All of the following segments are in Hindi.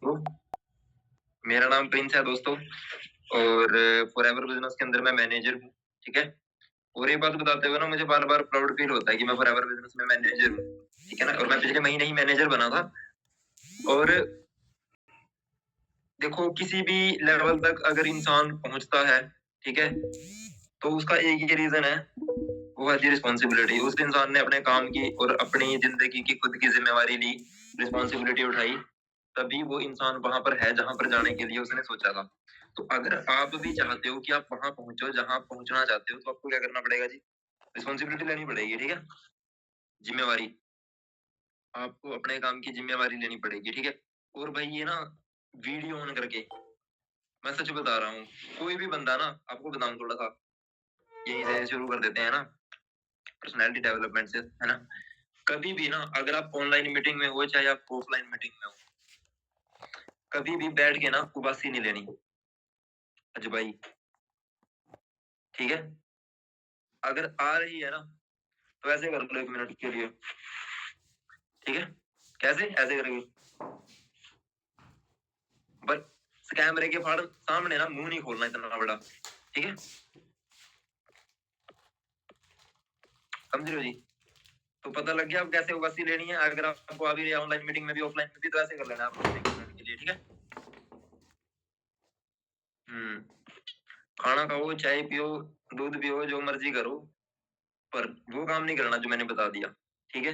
को। मेरा नाम प्रिंस है दोस्तों और फॉरएवर बिजनेस के अंदर मैं मैनेजर हूँ। ठीक है। और ये बात बताते हुए ना मुझे बार बार प्राउड फील होता है कि मैं फॉरएवर बिजनेस में मैनेजर हूँ। ठीक है ना। और मैं पिछले महीने ही मैनेजर बना था। और देखो किसी भी लेवल तक अगर इंसान पहुंचता है, ठीक है, तो उसका एक ही रीजन है, वो है रिस्पॉन्सिबिलिटी। उस इंसान ने अपने काम की और अपनी जिंदगी की खुद की जिम्मेवारी ली, रिस्पॉन्सिबिलिटी उठाई, तभी वो इंसान वहां पर है जहां पर जाने के लिए उसने सोचा था। तो अगर आप भी चाहते हो कि आप वहां पहुंचो जहां आप पहुंचना चाहते हो, तो आपको क्या करना पड़ेगा जी? रिस्पॉन्सिबिलिटी लेनी पड़ेगी। ठीक है। जिम्मेवारी, आपको अपने काम की जिम्मेवारी लेनी पड़ेगी। ठीक है। और भाई ये ना वीडियो ऑन करके मैं सच बता रहा हूँ, कोई भी बंदा ना, आपको बताऊं थोड़ा सा, यहीं से शुरू कर देते हैं ना, पर्सनैलिटी डेवलपमेंट से, है ना। कभी भी ना अगर आप ऑनलाइन मीटिंग में हो चाहे आप ऑफलाइन मीटिंग में हो, कभी भी बैठ के ना उबासी नहीं लेनी अजबाई। ठीक है। अगर आ रही है ना तो ऐसे कर लो 1 मिनट के लिए। ठीक है। कैसे ऐसे करेंगे? बस कैमरे के फाड़ सामने ना मुंह नहीं खोलना इतना बड़ा। ठीक है। समझ रहे हो जी? तो पता लग गया अब कैसे उबासी लेनी है। अगर आपको आ भी रही है ऑनलाइन मीटिंग में भी ऑफलाइन में भी, तो ऐसे कर लेना आप 1 मिनट के लिए। ठीक है। खाना खाओ, चाय पियो, दूध पियो, जो मर्जी करो, पर वो काम नहीं करना जो मैंने बता दिया। ठीक है।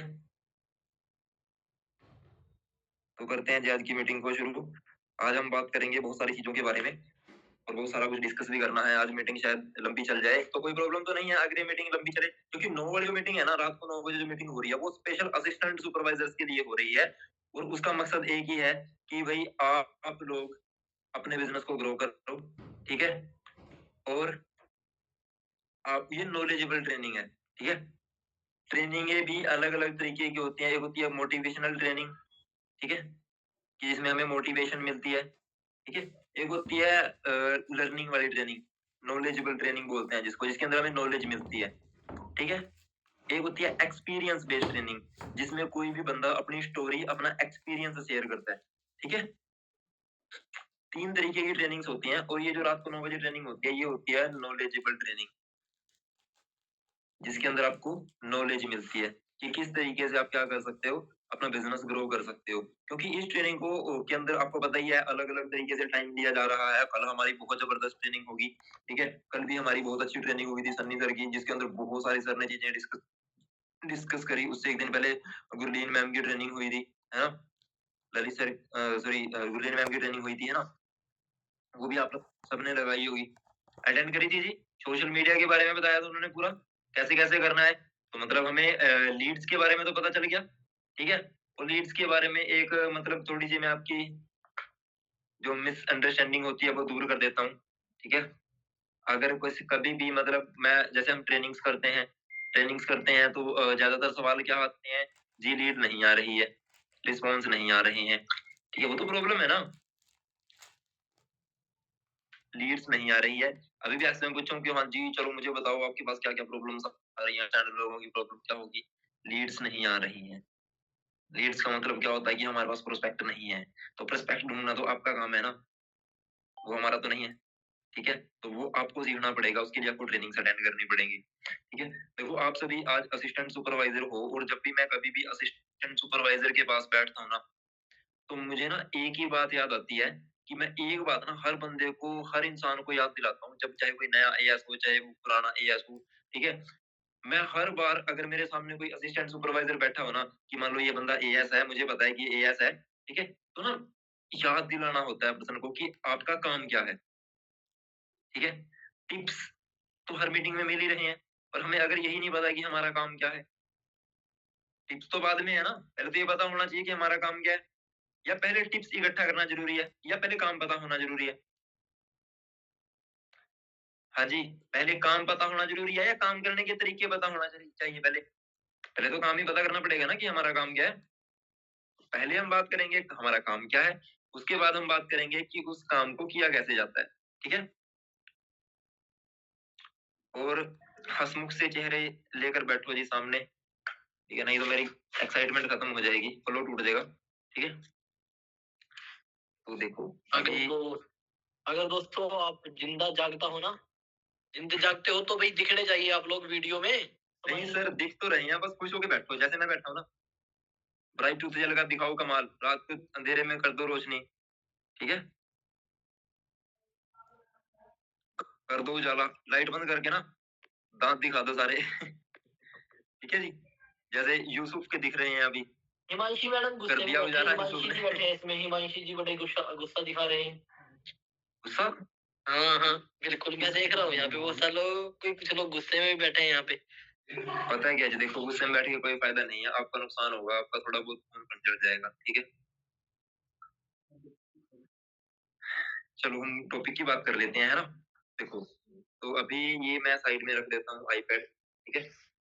तो करते हैं जी आज की मीटिंग को शुरू। आज हम बात करेंगे बहुत सारी चीजों के बारे में और बहुत सारा कुछ डिस्कस भी करना है। आज मीटिंग शायद लंबी चल जाए तो कोई प्रॉब्लम तो नहीं है अगर ये मीटिंग लंबी चले, क्योंकि 9 वाली जो मीटिंग है ना, रात को 9 बजे जो मीटिंग हो रही है, वो स्पेशल असिस्टेंट सुपरवाइजर्स के लिए हो रही है। और उसका मकसद एक ही है कि भाई आप लोग अपने बिजनेस को ग्रो करो। ठीक है। और आप ये नॉलेजेबल ट्रेनिंग है। ठीक है। ट्रेनिंगें भी अलग अलग तरीके की होती हैं। एक होती है मोटिवेशनल ट्रेनिंग, ठीक है, कि जिसमें हमें मोटिवेशन मिलती है। ठीक है। एक होती है लर्निंग वाली ट्रेनिंग, नॉलेजेबल ट्रेनिंग बोलते हैं जिसको, जिसके अंदर हमें नॉलेज मिलती है। ठीक है। एक होती है एक्सपीरियंस बेस्ड ट्रेनिंग, जिसमें कोई भी बंदा अपनी स्टोरी, अपना एक्सपीरियंस शेयर करता है। ठीक है। 3 तरीके की ट्रेनिंग्स होती हैं और ये जो रात को 9 बजे ट्रेनिंग होती है, ये होती है नॉलेजेबल ट्रेनिंग, जिसके अंदर आपको नॉलेज मिलती है कि किस तरीके से आप क्या कर सकते हो, अपना बिजनेस ग्रो कर सकते हो। क्योंकि इस ट्रेनिंग को के अंदर आपको पता ही है अलग अलग तरीके से टाइम दिया जा रहा है। कल हमारी बहुत जबरदस्त ट्रेनिंग होगी। ठीक है। कल भी हमारी बहुत अच्छी ट्रेनिंग हुई थी सन्नी सर की, जिसके अंदर बहुत सारी सर ने चीजें डिस्कस करी। उससे एक दिन पहले गुरलीन मैम की ट्रेनिंग हुई थी, है ना। Lalit sir, sorry, Gurleen ma'am की ट्रेनिंग हुई थी, है ना। वो भी आप लोग सबने लगाई होगी, अटेंड करी थी जी। सोशल मीडिया के बारे में बताया था उन्होंने पूरा, कैसे कैसे करना है। तो मतलब हमें लीड्स के बारे में तो पता चल गया। ठीक है। और लीड्स के बारे में एक मतलब थोड़ी सी मैं आपकी जो मिसअंडरस्टैंडिंग होती है वो दूर कर देता हूँ। ठीक है। अगर कुछ कभी भी मतलब मैं, जैसे हम ट्रेनिंग्स करते हैं तो ज्यादातर सवाल क्या आते हैं जी? लीड नहीं आ रही है, रिस्पॉन्स नहीं आ रहे हैं। ठीक है। वो तो प्रॉब्लम है ना, लीड्स नहीं आ रही है। अभी भी ऐसे में पूछूं कि हाँ जी चलो मुझे बताओ आपके पास क्या क्या प्रॉब्लम्स आ रही हैं, स्टैंडर्ड लोगों की प्रॉब्लम क्या होगी? लीड्स नहीं आ रही हैं। लीड्स का मतलब क्या होता है कि हमारे पास प्रोस्पेक्ट नहीं है। तो प्रोस्पेक्ट ढूंढना तो आपका काम है ना, वो हमारा तो नहीं है। ठीक है। तो वो आपको सीखना पड़ेगा, उसके लिए आपको ट्रेनिंग अटेंड करनी पड़ेगी। ठीक है। देखो आप सभी आज असिस्टेंट सुपरवाइजर हो, और जब भी मैं कभी भी असिस्टेंट सुपरवाइजर के पास बैठता हूँ ना, तो मुझे ना एक ही बात याद आती है कि मैं एक बात ना हर बंदे को, हर इंसान को याद दिलाता हूँ, जब चाहे कोई नया एएस हो चाहे वो पुराना एएस हो। ठीक है। मैं हर बार अगर मेरे सामने कोई असिस्टेंट सुपरवाइजर बैठा हो ना, कि मान लो ये बंदा एएस है, मुझे पता है कि एएस है, ठीक है, तो ना याद दिलाना होता है पर्सन को कि आपका काम क्या है। ठीक है। टिप्स तो हर मीटिंग में मिल ही रहे हैं, पर हमें अगर यही नहीं पता कि हमारा काम क्या है, टिप्स तो बाद में है ना। पहले तो ये पता होना चाहिए कि हमारा काम क्या है। या पहले टिप्स इकट्ठा करना जरूरी है, या पहले काम पता होना जरूरी है? हाँ जी, पहले काम पता होना जरूरी है या काम करने के तरीके पता होना चाहिए? पहले पहले तो काम ही पता करना पड़ेगा ना कि हमारा काम क्या है। पहले हम बात करेंगे हमारा काम क्या है, उसके बाद हम बात करेंगे कि उस काम को किया कैसे जाता है। ठीक है। और हंसमुख से चेहरे लेकर बैठो जी सामने। ठीक है, नहीं तो मेरी एक्साइटमेंट खत्म हो जाएगी, फ्लो टूट जाएगा। ठीक है। तो देखो अगर अभी अगर दोस्तों आप जिंदा जागता हो ना, जिंदा जागते हो तो भाई दिखने चाहिए आप लोग वीडियो में। नहीं सर, दिख तो रहे हैं, बस खुश होके बैठो जैसे मैं बैठा हूँ ना। ब्राइट टूथ जल का दिखाओ कमाल, रात को अंधेरे में कर दो रोशनी, ठीक है, कर दो उजाला, लाइट बंद करके ना दांत दिखा दो सारे ठीक है जी, जैसे यूसुफ के दिख रहे हैं अभी। हिमांशी मैडम गुस्से कर में दिया बैठे, उजाला हिमांशी यूसुफ जी ने। बैठे हैं इसमें, हिमांशी जी बड़े गुस्सा गुस्सा दिखा रहे हैं। गुस्सा? हाँ हाँ बिल्कुल, मैं देख रहा हूँ यहाँ पे बहुत सारे लोग, कुछ लोग गुस्से में भी बैठे हैं यहाँ पे। पता है क्या जी, देखो गुस्से में बैठ के कोई फायदा नहीं है, आपका नुकसान होगा, आपका थोड़ा बहुत खून पंचर जाएगा, ठीक है। चलो हम टॉपिक की बात कर लेते हैं, है ना। देखो, तो अभी ये मैं साइड में रख देता हूँ आईपैड, ठीक है।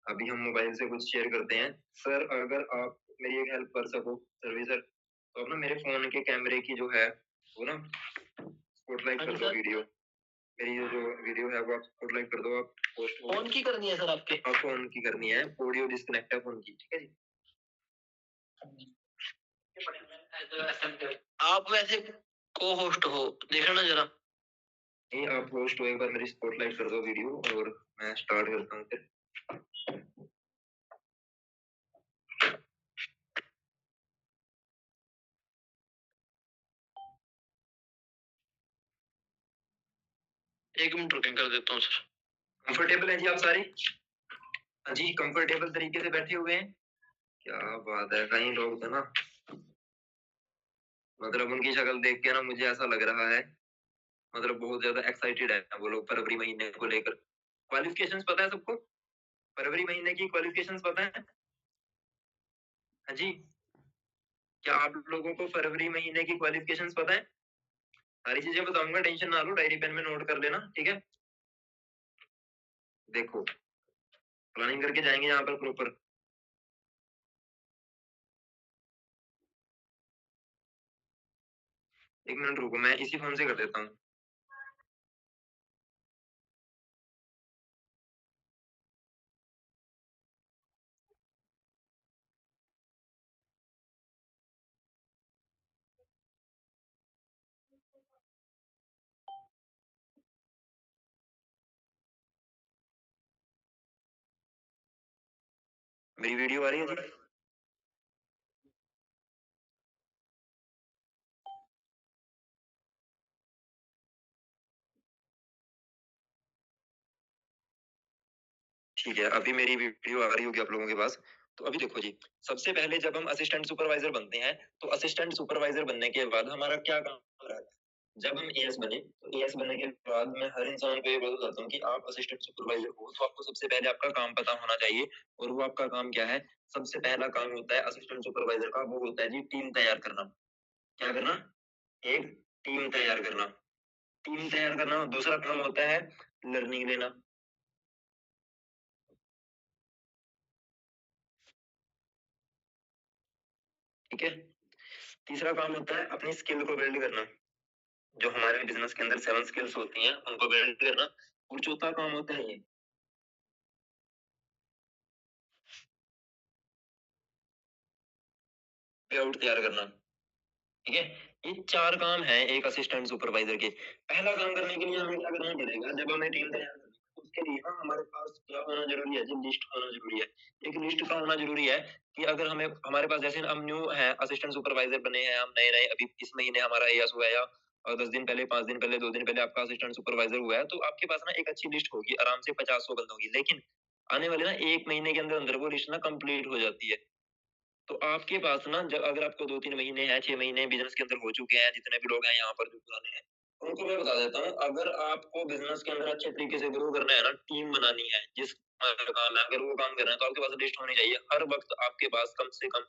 अभी हम मोबाइल से कुछ शेयर करते हैं। सर अगर आप मेरी एक हेल्प कर सको सर्विसर, तो अब ना मेरे फोन के कैमरे की जो है वो ना स्पॉटलाइट कर दो वीडियो, मेरी जो वीडियो है वो आप स्पॉटलाइट कर दो, आप पोस्ट फोन की करनी है सर आपके? हाँ फोन की करनी है, ऑडियो डिस्कनेक्ट है फोन की, ठीक है जी। आप वैसे को होस्ट हो, देखना जरा। नहीं आप होस्ट हो, एक बार मेरी स्पॉटलाइट कर दो वीडियो और मैं स्टार्ट करता हूँ फिर। एक मिनट रुकें, कर देता हूँ सर। कंफर्टेबल है जी आप सारे? हाँ जी, कंफर्टेबल तरीके से बैठे हुए हैं, क्या बात है। कई लोग तो ना मतलब उनकी शक्ल देख के ना मुझे ऐसा लग रहा है मतलब बहुत ज्यादा एक्साइटेड है वो लोग फरवरी महीने को लेकर। क्वालिफिकेशंस पता है सबको? फरवरी महीने की क्वालिफिकेशंस पता है? हाँ जी, क्या आप लोगों को फरवरी महीने की क्वालिफिकेशंस पता है? सारी चीजें बताऊंगा, टेंशन ना लो, डायरी पेन में नोट कर लेना, ठीक है। देखो प्लानिंग करके जाएंगे यहाँ पर प्रॉपर। एक मिनट रुको, मैं इसी फोन से कर देता हूँ। मेरी वीडियो आ रही है जी? ठीक है, अभी मेरी वीडियो आ रही होगी आप लोगों के पास। तो अभी देखो जी, सबसे पहले जब हम असिस्टेंट सुपरवाइजर बनते हैं, तो असिस्टेंट सुपरवाइजर बनने के बाद हमारा क्या काम रहता है? जब हम एएस बने, तो एएस बनने के बाद मैं हर इंसान को ये बोल जाता हूँ कि आप असिस्टेंट सुपरवाइजर हो, तो आपको सबसे पहले आपका काम पता होना चाहिए। और वो आपका काम क्या है? सबसे पहला काम होता है असिस्टेंट सुपरवाइजर का, वो होता है जी टीम तैयार करना। क्या करना? एक टीम तैयार करना। टीम तैयार करना। दूसरा काम होता है लर्निंग लेना, ठीक है। तीसरा काम होता है अपनी स्किल को बिल्ड करना, जो हमारे बिजनेस के अंदर 7 स्किल्स होती हैं उनको बिल्ड करना। और चौथा काम होता है ये पे आउट तैयार करना, ठीक है। ये 4 काम है एक असिस्टेंट सुपरवाइजर के। पहला काम करने के लिए हमें क्या करना पड़ेगा? जब हमें टीम तैयार करनी है, तो उसके लिए ना हमारे पास क्या होना जरूरी है जी? लिस्ट होना जरूरी है। एक लिस्ट का होना जरूरी है कि अगर हमें हमारे पास जैसे हम न्यू है असिस्टेंट सुपरवाइजर बने हैं, हम नए नए अभी इस महीने हमारा एएस हुआ है या 10 दिन पहले, 5 दिन पहले, 2 दिन पहले आपका असिस्टेंट सुपरवाइजर हुआ है, तो आपके पास ना एक अच्छी लिस्ट होगी, आराम से 50-100 बंदों की। लेकिन आने वाले ना 1 महीने के अंदर अंदर वो लिस्ट ना कंप्लीट हो जाती है। तो आपके पास ना जब अगर आपको 2-3 महीने हैं, 6 महीने बिज़नेस के अंदर हो चुके हैं, जितने भी लोग हैं यहाँ पर जो पुराने हैं, उनको मैं बता देता हूँ, अगर आपको बिज़नेस के अंदर अच्छे तरीके से ग्रो करना है ना, टीम बनानी है, जिस काम है, अगर वो काम कर रहे हैं, तो आपके पास लिस्ट होनी चाहिए। हर वक़्त आपके पास कम से कम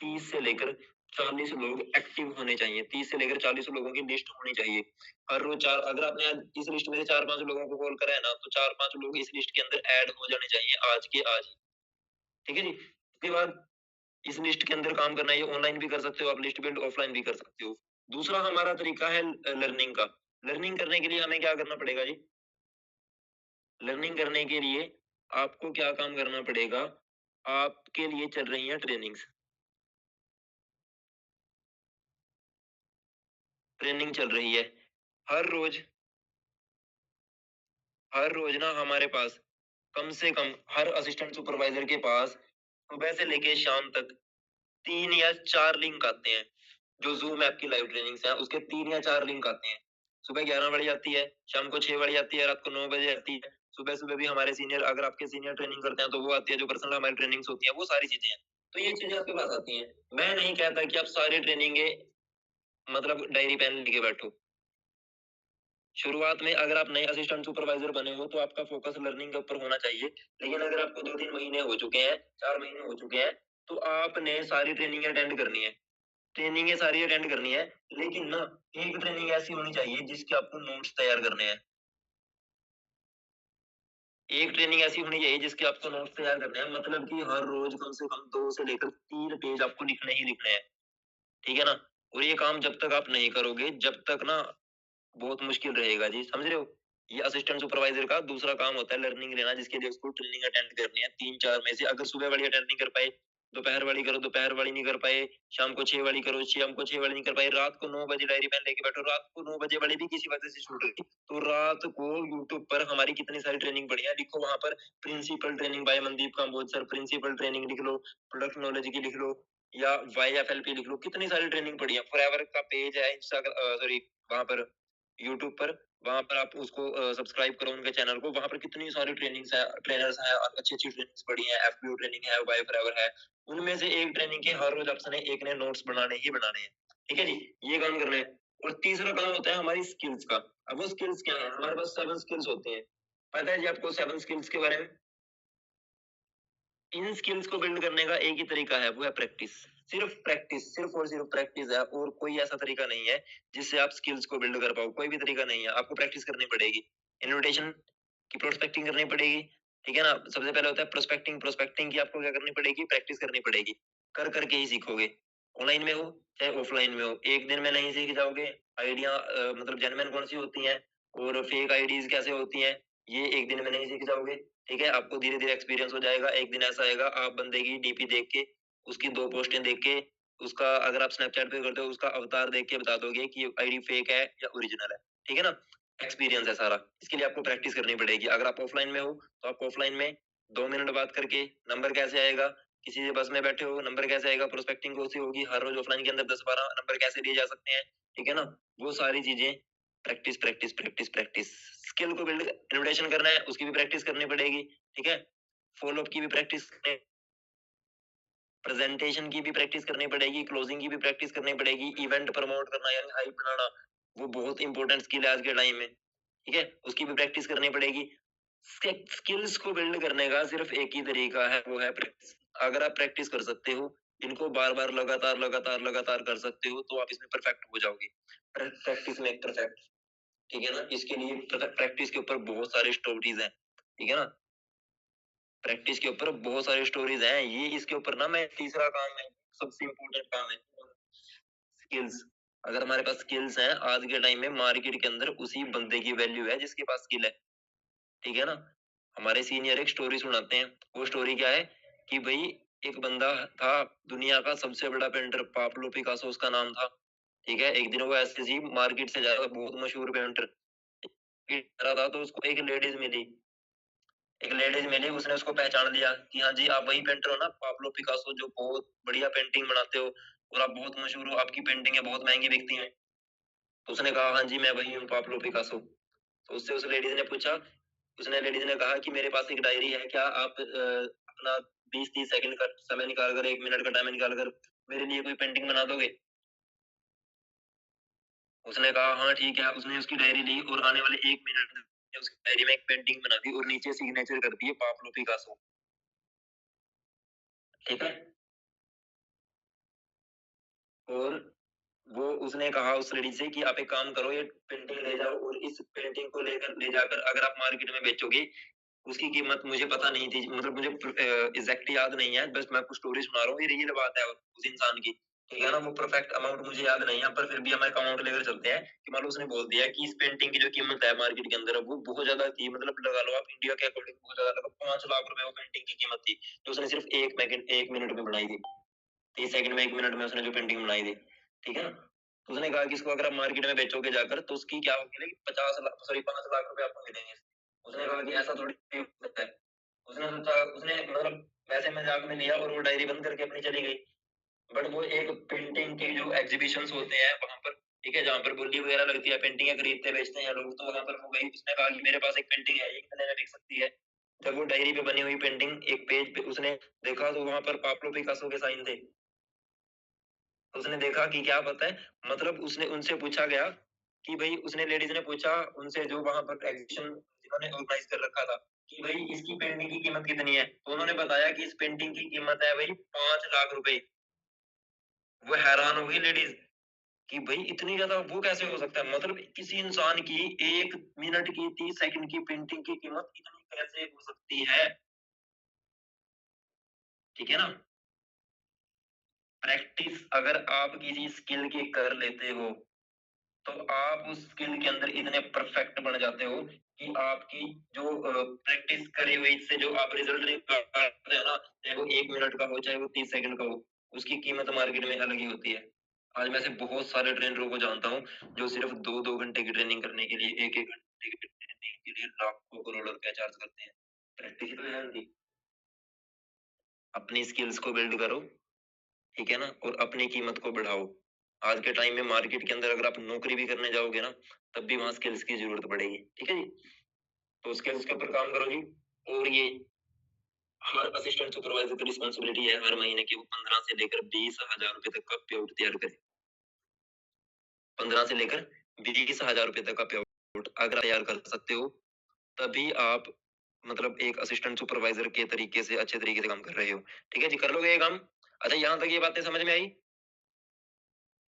30 से लेकर 40 लोग एक्टिव होने चाहिए। 30 से लेकर 40 लोगों की लिस्ट होनी चाहिए। हर रोज़ 4, अगर आपने आज इस लिस्ट में से 4-5 लोगों को कॉल करा है ना, तो 4-5 लोग इस लिस्ट के अंदर ऐड हो जाने चाहिए आज के आज। ठीक है जी? उसके बाद इस लिस्ट के अंदर काम करना है, ये ऑनलाइन भी कर सकते हो आप, लिस्ट बिल्ड ऑफलाइन भी कर सकते हो। दूसरा हमारा तरीका है लर्निंग का। लर्निंग करने के लिए हमें क्या करना पड़ेगा जी? लर्निंग करने के लिए आपको क्या काम करना पड़ेगा? आपके लिए चल रही हैं ट्रेनिंग्स। ट्रेनिंग चल रही है। हर रोज हर रोज ना हमारे पास कम से कम हर असिस्टेंट सुपरवाइजर के पास सुबह से लेके शाम तक 3 या 4 लिंक आते हैं। जो ज़ूम ऐप की लाइव ट्रेनिंग्स हैं, उसके 3 या 4 लिंक आते हैं। सुबह 11 बजे आती है, शाम को 6 बजे आती है, रात को 9 बजे आती है। सुबह-सुबह भी हमारे सीनियर अगर आपके सीनियर ट्रेनिंग करते हैं, तो वो आती है, जो पर्सनल हमारी ट्रेनिंग्स होती हैं, वो सारी चीज़ें हैं। तो ये चीज़ें आपके पास आती हैं। मैं नहीं कहता कि आप सारी ट्रेनिंगें मतलब डायरी पेन लेके बैठो। शुरुआत में अगर आप नए असिस्टेंट सुपरवाइजर बने हो, तो आपका फोकस लर्निंग के ऊपर होना चाहिए। लेकिन अगर आपको 2-3 महीने हो चुके हैं, 4 महीने हो चुके हैं, तो आपने सारी ट्रेनिंग अटेंड करनी है। ट्रेनिंगें सारी अटेंड करनी है, लेकिन ना एक ट्रेनिंग ऐसी होनी चाहिए जिसके आपको नोट्स तैयार करने हैं। एक ट्रेनिंग ऐसी होनी चाहिए जिसके आपको नोट्स तैयार करने हैं, मतलब कि हर रोज कम से कम 2 से लेकर 3 पेज आपको लिखने ही लिखने हैं। ठीक है ना? और ये काम जब तक आप नहीं करोगे, जब तक ना बहुत मुश्किल रहेगा जी, समझ रहे हो? ये असिस्टेंट सुपरवाइजर का दूसरा काम होता है लर्निंग लेना, जिसके लिए उसको ट्रेनिंग अटेंड करनी है। 3-4 में से अगर सुबह वाली अटेंड नहीं कर पाए, दोपहर वाली करो, दोपहर वाली नहीं कर पाए, शाम को 6 वाली करो, शाम को 6 वाली नहीं कर पाए, रात को 9 बजे डायरी पेन लेके बैठो, रात को 9 बजे वाली भी किसी वजह से छूट गई, तो रात को यूट्यूब पर हमारी कितनी सारी ट्रेनिंग पड़ी है, लिखो वहां पर principle training by Mandeep Kamboj sir, principle training लिख लो, प्रोडक्ट नॉलेज की लिख लो, या YFLP लिख लो, कितनी सारी ट्रेनिंग पड़ी है। फॉरएवर का पेज है इंस्टाग्राम, सॉरी, वहां पर यूट्यूब पर, वहां पर आप उसको सब्सक्राइब करो उनके चैनल को। वहां पर कितनी सारी ट्रेनिंग्स है, ट्रेनर्स हैं, और अच्छी अच्छी ट्रेनिंग्स पड़ी हैं, FBO ट्रेनिंग है, वाई फॉरएवर है। उनमें से एक ट्रेनिंग के हर रोज आपने एक ने नोट्स बनाने ही बनाने हैं। ठीक है जी, ये काम करना है। और तीसरा काम होता है हमारी स्किल्स का। अब वो स्किल्स क्या है? हमारे पास 7 स्किल्स होते हैं। पता है जी आपको 7 स्किल्स के बारे में? इन स्किल्स को बिल्ड करने का एक ही तरीका है, वो है प्रैक्टिस। सिर्फ प्रैक्टिस, सिर्फ और सिर्फ प्रैक्टिस है, और कोई ऐसा तरीका नहीं है जिससे आप स्किल्स को बिल्ड कर पाओ। कोई भी तरीका नहीं है, आपको प्रैक्टिस करनी पड़ेगी। इन्विटेशन की प्रोस्पेक्टिंग करनी पड़ेगी। ठीक है ना? सबसे पहले होता है प्रोस्पेक्टिंग। प्रोस्पेक्टिंग की आपको क्या करनी पड़ेगी? प्रैक्टिस करनी पड़ेगी। कर करके ही सीखोगे। ऑनलाइन में हो चाहे ऑफलाइन में हो, एक दिन में नहीं सीख जाओगे। आइडिया मतलब जेन्युइन कौन सी होती हैं और फेक आईडीज कैसे होती हैं, ये एक दिन में नहीं सीख जाओगे। ठीक है? आपको धीरे-धीरे एक्सपीरियंस हो जाएगा। एक दिन ऐसा आएगा, आप बंदे की डीपी देख के, उसकी 2 पोस्टें देख के, उसका अगर आप स्नैपचैट पे करते हो, उसका अवतार देख के बता दोगे कि आईडी फेक है या ओरिजिनल है। ठीक है ना? एक्सपीरियंस है सारा। इसके लिए आपको प्रैक्टिस करनी पड़ेगी। अगर आप ऑफलाइन में हो, तो आप ऑफलाइन में 2 मिनट बात करके नंबर कैसे आएगा? किसी से बस में बैठे हो, नंबर कैसे आएगा? प्रोस्पेक्टिंग कौन सी होगी? हर रोज ऑफलाइन के अंदर 10-12 नंबर कैसे लिए जा सकते हैं? ठीक है ना? वो सारी चीजें practice, practice, practice, practice. Skill को बिल्ड इन्विटेशन करना है, उसकी भी प्रैक्टिस करनी पड़ेगी। ठीक है? फ़ॉलो अप की भी प्रैक्टिस करनी, प्रेज़ेंटेशन की भी प्रैक्टिस करनी पड़ेगी, क्लोजिंग की भी प्रैक्टिस करनी पड़ेगी, इवेंट प्रमोट करना यानी हाइप बनाना, वो बहुत इंपॉर्टेंट स्किल है आज के टाइम में। ठीक है? उसकी भी प्रैक्टिस करनी पड़ेगी। स्किल्स को बिल्ड करने का सिर्फ एक ही तरीका है, वो है प्रैक्टिस। अगर आप प्रैक्टिस कर सकते हो, इनको बार-बार लगातार, लगातार, लगातार कर सकते हो, तो आप इसमें परफेक्ट हो जाओगे। Practice make perfect. ठीक है ना? इसके लिए प्रैक्टिस के ऊपर बहुत सारी स्टोरीज़ हैं। ठीक है ना? प्रैक्टिस के ऊपर बहुत सारी स्टोरीज हैं। ये इसके ऊपर ना मैं तीसरा काम है, सबसे इम्पोर्टेंट काम है स्किल्स। अगर हमारे पास स्किल्स हैं, आज के टाइम में मार्केट के अंदर उसी बंदे की वैल्यू है जिसके पास स्किल है। ठीक है ना? हमारे सीनियर एक स्टोरी सुनाते हैं। वो स्टोरी क्या है कि भाई एक बंदा था, दुनिया का सबसे बड़ा पेंटर, पाब्लो पिकासो उसका नाम था। ठीक है? एक दिन वो ऐसे ही मार्केट से जा रहा था, बहुत मशहूर पेंटर रहा था, तो उसको एक लेडीज मिली। एक लेडीज मिली, उसने उसको पहचान लिया कि हाँ जी, आप वही पेंटर हो ना, पाब्लो पिकासो, जो बहुत बढ़िया पेंटिंग बनाते हो और आप बहुत मशहूर हो, आपकी पेंटिंगें बहुत महंगी बिकती हैं। तो उसने कहा हाँ जी, मैं वही हूँ, पाब्लो पिकासो। तो उससे उस लेडीज ने पूछा, उसने लेडीज ने कहा कि मेरे पास एक डायरी है, क्या आप अपना 20-30 सेकंड का समय निकाल कर, 1 मिनट का टाइम निकाल कर मेरे लिए कोई पेंटिंग बना दोगे? उसने कहा हाँ ठीक है। उसने उसकी डायरी ली और आने वाले 1 मिनट में उसकी डायरी में एक पेंटिंग बना दी और नीचे सिग्नेचर कर दिए पाब्लो पिकासो। ठीक है? और वो उसने कहा उस लेडी से कि आप एक काम करो, ये पेंटिंग ले जाओ और इस पेंटिंग को लेकर ले जाकर अगर आप मार्केट में बेचोगे, उसकी कीमत मुझे पता नहीं थी, मतलब मुझे एग्जैक्ट याद नहीं है, बस मैं आपको स्टोरी सुना रहा हूँ, ये रियल बात है उस इंसान की। ठीक है ना? वो परफेक्ट अमाउंट मुझे याद नहीं है, पर फिर भी हम एक अमाउंट लेकर चलते हैं कि मान लो उसने बोल दिया कि इस पेंटिंग की जो कीमत है मार्केट के अंदर, वो बहुत ज्यादा थी, मतलब लगा लो आप इंडिया के अकॉर्डिंग बहुत ज्यादा, लगा 5 लाख रुपए वो पेंटिंग की कीमत थी, जो उसने सिर्फ 1 मिनट में बनाई थी। 30 सेकंड में, 1 मिनट में उसने जो पेंटिंग बनाई थी। ठीक है ना? तो उसने कहा कि इसको अगर आप मार्केट में बेचोगे जाकर तो उसकी क्या होगी, 5 लाख रुपए आपको मिलेंगे। उसने कहा कि ऐसा थोड़ी हो सकता है। उसने सोचा, उसने मतलब वैसे मजाक में लिया और वो डायरी बंद करके अपनी चली गई। बट वो एक पेंटिंग के जो एग्जीबिशंस होते हैं वहां पर, ठीक है, जहाँ पर बोली वगैरह लगती है, पेंटिंग खरीदते बेचते हैं लोग, तो वहां पर वो गई, उसने कहा कि मेरे पास एक पेंटिंग है, ये कितने में बिक सकती है। जब वो डायरी पे बनी हुई पेंटिंग एक पेज पे उसने देखा तो वहां पर पाब्लो पिकासो के साइन थे। तो उसने देखा कि क्या पता है, मतलब उसने उनसे पूछा गया कि भाई, उसने लेडीज ने पूछा उनसे जो वहां पर एग्जीबिशन जिन्होंने ऑर्गेनाइज कर रखा था कि भाई इसकी पेंटिंग की कीमत कितनी है, तो उन्होंने बताया कि इस पेंटिंग की कीमत है भाई 5 लाख रुपए। वो हैरान हो गई लेडीज कि भाई इतनी ज्यादा वो कैसे हो सकता है, मतलब किसी इंसान की 1 मिनट की 30 सेकंड की पेंटिंग की कीमत इतनी कैसे हो सकती है। ठीक है ना। प्रैक्टिस अगर आप किसी स्किल की कर लेते हो तो आप उस स्किल के अंदर इतने परफेक्ट बन जाते हो कि आपकी जो प्रैक्टिस करी हुई से जो आप रिजल्ट निकालते हो ना, चाहे वो 1 मिनट का हो चाहे वो 30 सेकंड का हो, उसकी कीमत मार्केट में अलग ही होती है। आज मैं से बहुत सारे ट्रेनरों को जानता हूँ जो सिर्फ 2-2 घंटे की ट्रेनिंग करने के लिए, 1-1 घंटे की ट्रेनिंग के लिए लाखों करोड़ रुपया चार्ज करते हैं। प्रैक्टिस तो है उनकी। अपनी स्किल्स को बिल्ड करो, ठीक है ना, और अपनी कीमत को बढ़ाओ। आज के टाइम में मार्केट के अंदर अगर आप नौकरी भी करने जाओगे ना, तब भी वहां स्किल्स की जरूरत पड़ेगी। ठीक है जी। तो स्किल्स के ऊपर काम करो जी। और ये हर असिस्टेंट सुपरवाइजर की रिस्पॉन्सिबिलिटी है हर महीने की वो 15 से लेकर 20 हजार रुपए तक का पे आउट तैयार करे। 15 से लेकर 20 हजार रुपए तक का पे आउट अगर तैयार कर सकते हो, तभी आप मतलब एक असिस्टेंट सुपरवाइजर के तरीके से अच्छे तरीके से काम कर रहे हो। ठीक है जी, कर लोगे ये काम। अच्छा, यहाँ तक ये बातें समझ में आई।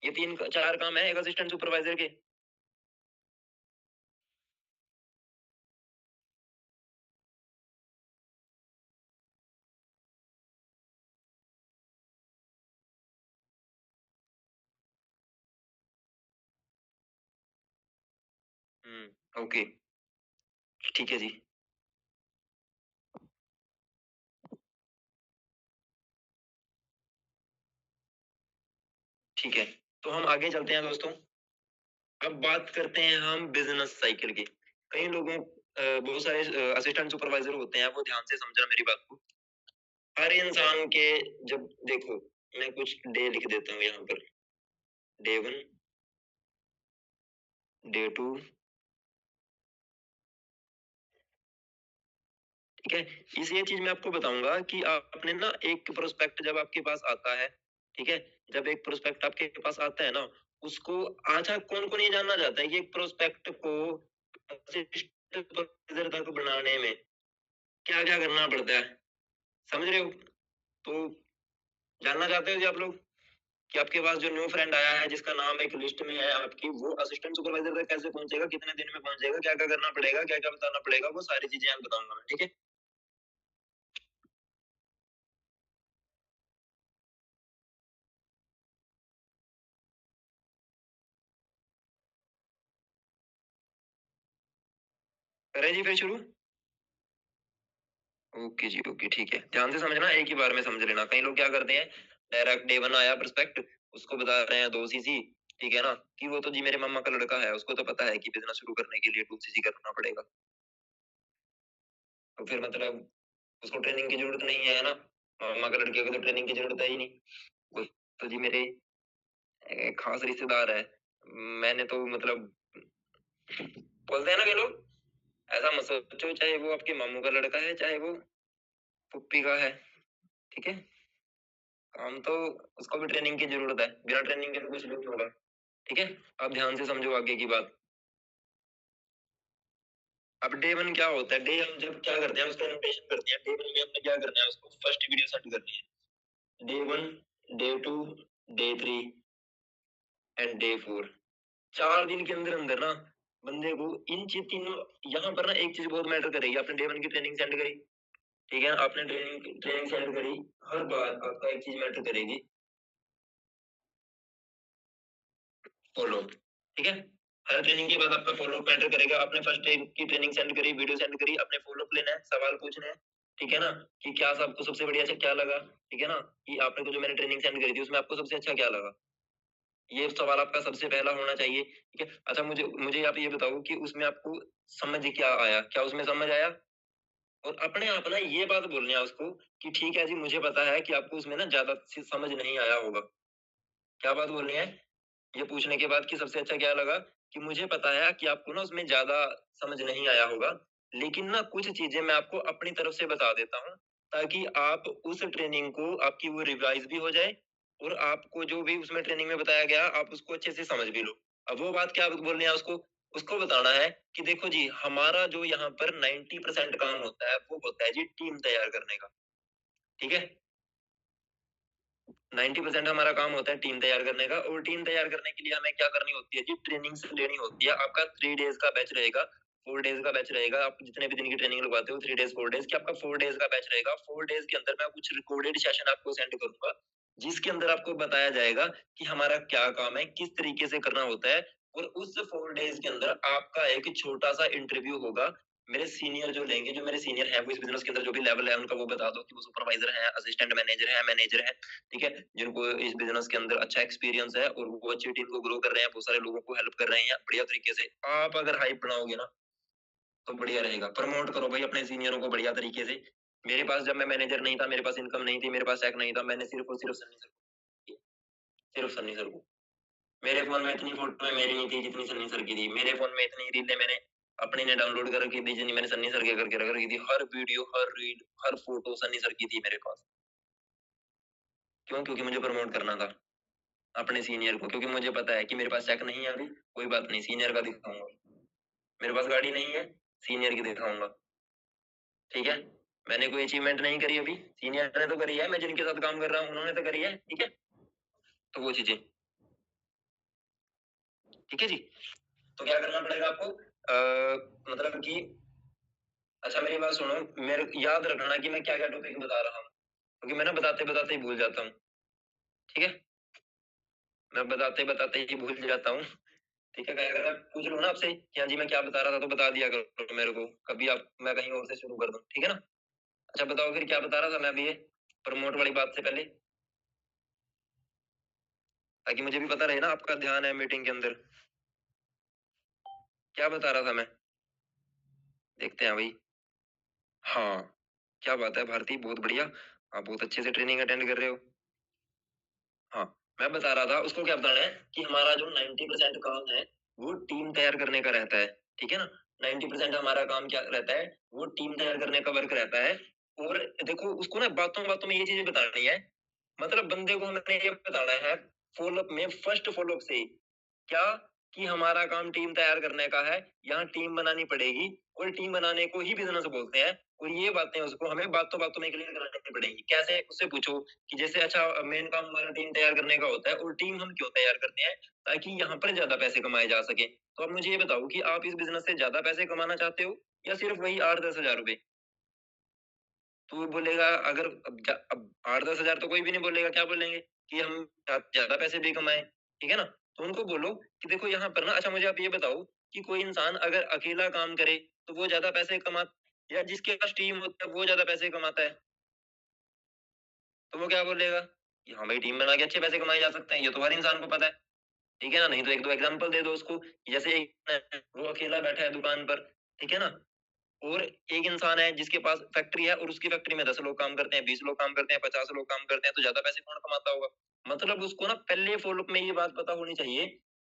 ये 3-4 काम है एक असिस्टेंट सुपरवाइजर के। ओके। ठीक है जी। ठीक है, तो हम आगे चलते हैं दोस्तों। अब बात करते हैं हम बिजनेस साइकिल की। कई लोगों बहुत सारे असिस्टेंट सुपरवाइजर होते हैं, वो ध्यान से समझना मेरी बात को। हर इंसान के, जब देखो, मैं कुछ डे लिख देता हूँ यहाँ पर। Day 1, day 2। ठीक है। इस ये चीज मैं आपको बताऊंगा कि आपने ना एक प्रोस्पेक्ट जब आपके पास आता है, ठीक है, जब एक प्रोस्पेक्ट आपके पास आता है ना, उसको, अच्छा, कौन कौन ये जानना चाहता है कि एक प्रोस्पेक्ट को सुपरवाइजर तक बनाने में क्या क्या करना पड़ता है, समझ रहे हो। तो जानना चाहते हो जी आप लोग कि आपके पास जो न्यू फ्रेंड आया है जिसका नाम एक लिस्ट में है आपकी, वो असिस्टेंट सुपरवाइजर तक कैसे पहुंचेगा, कितने दिन में पहुंचेगा, क्या क्या करना पड़ेगा, क्या क्या बताना पड़ेगा, वो सारी चीजें आप बताऊंगा मैं। ठीक है। करें जी फिर शुरू। ओके जी, ओके, ठीक है, ध्यान से समझना, एक ही बार में समझ लेना। कई लोग क्या करते हैं, डायरेक्ट डे 1 आया प्रोस्पेक्ट, उसको बता रहे हैं 2 सीसी, ठीक है ना, कि वो तो जी मेरे मामा का लड़का है, उसको तो पता है कि बिजनेस शुरू करने के लिए 2 सीसी करना पड़ेगा। तो फिर मतलब उसको ट्रेनिंग की जरूरत नहीं है ना। मामा का लड़के को तो ट्रेनिंग की जरूरत है ही नहीं। वो तो जी मेरे खास रिश्तेदार है। मैंने तो मतलब, बोलते हैं ना के लोग, ऐसा मत सोचो, चाहे वो आपके मामू का लड़का है चाहे वो पुप्पी का है। ठीक है। काम तो उसको भी ट्रेनिंग की जरूरत है, बिना ट्रेनिंग के तो कुछ नहीं होगा। ठीक है। अब ध्यान से समझो आगे की बात। अब डे 1 क्या होता है, डे हम जब क्या करते हैं उसका नोटेशन करते हैं। डे 1 में हमने क्या करना है, उसको फर्स्ट वीडियो सेंड करनी है। Day 1, day 2, day 3 and day 4। 4 दिन के अंदर अंदर ना बंदे को इन चीज तीनों, यहाँ पर ना एक चीज बहुत मैटर करेगी। आपने डे 1 की ट्रेनिंग सेंड करी, ठीक है, आपने ट्रेनिंग ट्रेनिंग सेंड करी, हर बार आपका एक चीज मैटर करेगी, फॉलो। ठीक है। हर ट्रेनिंग के बाद आपका फॉलो मैटर करेगा। आपने फर्स्ट डे की ट्रेनिंग सेंड करी, वीडियो सेंड करी, अपने फॉलो लेना है, सवाल पूछना है, ठीक है ना, कि क्या आपको सबसे बढ़िया अच्छा क्या लगा, ठीक है ना, कि आपने को जो मैंने ट्रेनिंग सेंड करी थी उसमें आपको सबसे अच्छा क्या लगा। ये सवाल आपका सबसे पहला होना चाहिए, ठीक है? अच्छा मुझे मुझे आप ये बताओ कि उसमें आपको समझ क्या आया? क्या उसमें समझ आया? और अपने आप ना ये बात बोलनी है उसको कि ठीक है जी, मुझे पता है कि आपको उसमें ना ज़्यादा समझ नहीं आया होगा। क्या बात बोलनी है? ये पूछने के बाद कि सबसे अच्छा क्या लगा कि मुझे पता है कि आपको ना उसमें ज़्यादा समझ नहीं आया होगा, लेकिन ना कुछ चीज़ें मैं आपको अपनी तरफ से बता देता हूँ, ताकि आप उस ट्रेनिंग को आपकी वो रिवाइज़ भी हो जाए और आपको जो भी उसमें ट्रेनिंग में बताया गया, आप उसको अच्छे से समझ भी लो। अब वो बात क्या बोलनी है उसको? उसको बताना है कि देखो जी, हमारा जो यहाँ पर 90% काम होता है, वो होता है जी टीम तैयार करने का, ठीक है? 90% हमारा काम होता है टीम तैयार करने का और टीम तैयार करने के लिए हमें क्या करनी होती है जी, ट्रेनिंग से लेनी होती है। आपका 3 डेज़ का बैच रहेगा, 4 डेज़ का बैच रहेगा। आप जितने भी दिन की ट्रेनिंग लगवाते हो 3 डेज़, 4 डेज़ की आपका 4 डेज़ का बैच रहेगा। 4 डेज़ के अंदर मैं कुछ रिकॉर्डेड सेशन आपको सेंड करूँगा, जिसके अंदर आपको बताया जाएगा कि हमारा क्या काम है, किस तरीके से करना होता है और उस 4 डेज़ के अंदर आपका एक छोटा-सा इंटरव्यू होगा। मेरे सीनियर जो लेंगे, जो मेरे सीनियर हैं, वो इस बिज़नेस के अंदर जो भी लेवल है उनका वो बता दो कि वो सुपरवाइज़र है, असिस्टेंट मैनेजर है। ठीक है? जिनको इस बिज़नेस के अंदर अच्छा एक्सपीरियंस है और वो अच्छी टीम को ग्रो कर रहे हैं, बहुत सारे लोगों को हेल्प कर रहे हैं बढ़िया तरीके से। आप अगर हाइप बनाओगे ना, तो बढ़िया रहेगा। प्रमोट करो भाई अपने सीनियरों को बढ़िया तरीके से। मेरे पास जब मैं मैनेजर नहीं था, मेरे पास इनकम नहीं थी, मेरे पास चेक नहीं था, मैंने सिर्फ़ और सिर्फ़ सन्नी सर को किया, सिर्फ़ सन्नी सर को। मेरे फ़ोन में इतनी फ़ोटोएँ मेरी नहीं थी जितनी सन्नी सर की थी। मेरे फ़ोन में इतनी रीलें मैंने अपनी ने डाउनलोड कर रखी थी जितनी मैंने सन्नी सर के करके रख रखी थी। हर वीडियो, हर रील, हर फ़ोटो सन्नी सर की थी मेरे पास। क्यों? क्योंकि मुझे प्रमोट करना था। अपने सीनियर को, क्योंकि मुझे पता है कि मेरे पास चेक नहीं है अभी, कोई बात नहीं, सीनियर का दिखाऊँगा। मेरे पास गाड़ी नहीं है, सीनियर की दिखाऊँगा, ठीक है? मैंने कोई अचीवमेंट नहीं करी अभी, सीनियर ने तो करी है, मैं जिनके साथ काम कर रहा हूँ उन्होंने तो करी है, ठीक है? तो वो चीज़ें, ठीक है जी? तो क्या करना पड़ेगा आपको? मतलब कि अच्छा मेरी बात सुनो, मेरे याद रखना कि मैं क्या-क्या टॉपिक बता रहा हूँ, क्योंकि मैं ना बताते-बताते ही भूल जाता हूँ, ठीक है? मैं बताते-बताते ही भूल जाता हूँ। ठीक है, अगर मैं पूछ लूँ ना आपसे कि हाँ जी, मैं क्या बता रहा था, तो बता दिया करो मेरे को। कभी आप मैं कहीं और से शुरू कर दूँ, ठीक है ना? अच्छा बताओ फिर क्या बता रहा था मैं अभी ये प्रमोट वाली बात से पहले? ताकि मुझे भी पता रहे ना आपका ध्यान है मीटिंग के अंदर। क्या बता रहा था मैं? देखते हैं भाई। हाँ, क्या बात है भारती, बहुत बढ़िया। आप बहुत अच्छे से ट्रेनिंग अटेंड कर रहे हो। हाँ, मैं बता रहा था उसको क्या बताना है कि हमारा जो 90% काम है, वो टीम तैयार करने का रहता है, ठीक है ना? 90% हमारा काम क्या रहता है, वो टीम तैयार करने का वर्क रहता है और देखो उसको ना बातों-बातों में ये चीज़ें बतानी है, मतलब बंदे को हमने ये बताना है फ़ॉलो-अप में, फर्स्ट फ़ॉलो-अप से ही। क्या? कि हमारा काम टीम तैयार करने का है, यहाँ टीम बनानी पड़ेगी और टीम बनाने को ही बिज़नेस बोलते हैं और ये बातें उसको हमें बातों-बातों में क्लियर करानी पड़ेंगी। कैसे? उससे पूछो कि जैसे अच्छा मेन काम हमारा टीम तैयार करने का होता है और टीम हम क्यों तैयार करते हैं? ताकि यहाँ पर ज़्यादा पैसे कमाए जा सकें। तो अब मुझे ये बताओ कि आप इस बिज़नेस से ज़्यादा पैसे कमाना चाहते हो या सिर्फ़ वही 8-10 हज़ार रुपए? तो वो बोलेगा अगर अब 8-10 हज़ार तो कोई भी नहीं बोलेगा, क्या बोलेंगे? कि हम ज़्यादा पैसे भी कमाएँ, ठीक है ना? तो उनको बोलो कि देखो यहाँ पर ना अच्छा मुझे आप ये बताओ कि कोई इंसान अगर अकेला काम करे, तो वो ज़्यादा पैसे या जिसके पास टीम होता है वो ज़्यादा पैसे कमाता है? तो वो क्या बोलेगा? कि हाँ भाई टीम बना के अच्छे पैसे कमाए जा सकते हैं, ये तो हर इंसान को पता है, ठीक है ना? नहीं तो 1-2 एग्ज़ाम्पल दे दो उसको, कि जैसे एक है, वो अकेला बैठा है दुकान पर, ठीक है ना? और एक इंसान है जिसके पास फैक्ट्री है और उसकी फैक्ट्री में 10 लोग काम करते हैं, 20 लोग काम करते हैं, 50 लोग काम करते हैं, तो ज़्यादा पैसे कौन कमाता होगा? मतलब उसको ना पहले फ़ॉलो-अप में ये बात पता होनी चाहिए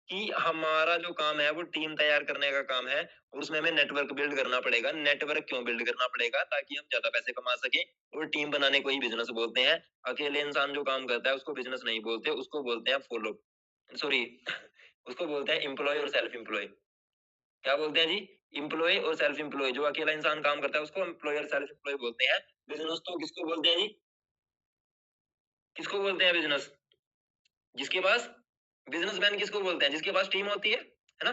कि हमारा जो काम है वो टीम तैयार करने का काम है और उसमें हमें नेटवर्क बिल्ड करना पड़ेगा। नेटवर्क क्यों बिल्ड करना पड़ेगा? ताकि हम ज़्यादा पैसे कमा सकें और टीम बनाने को ही बिज़नेस बोलते हैं। अकेले इंसान जो काम करता है उसको बिज़नेस नहीं बोलते, उसको बोलते हैं फ़ॉलो-अप सॉरी उसको बोलते हैं एम्प्लॉयी और सेल्फ एम्प्लॉयी। क्या बोलते हैं जी? एम्प्लॉयी और सेल्फ एम्प्लॉयी, जो अकेला इंसान काम करता है उसको एम्प्लॉयी और सेल्फ एम्प्लॉयी बोलते हैं। बिज़नेस तो किसको बोलते हैं जी? किसको बोलते हैं बिज़नेस? जिसके पास बिज़नेसमैन किसको बोलते हैं? जिसके पास टीम होती है ना?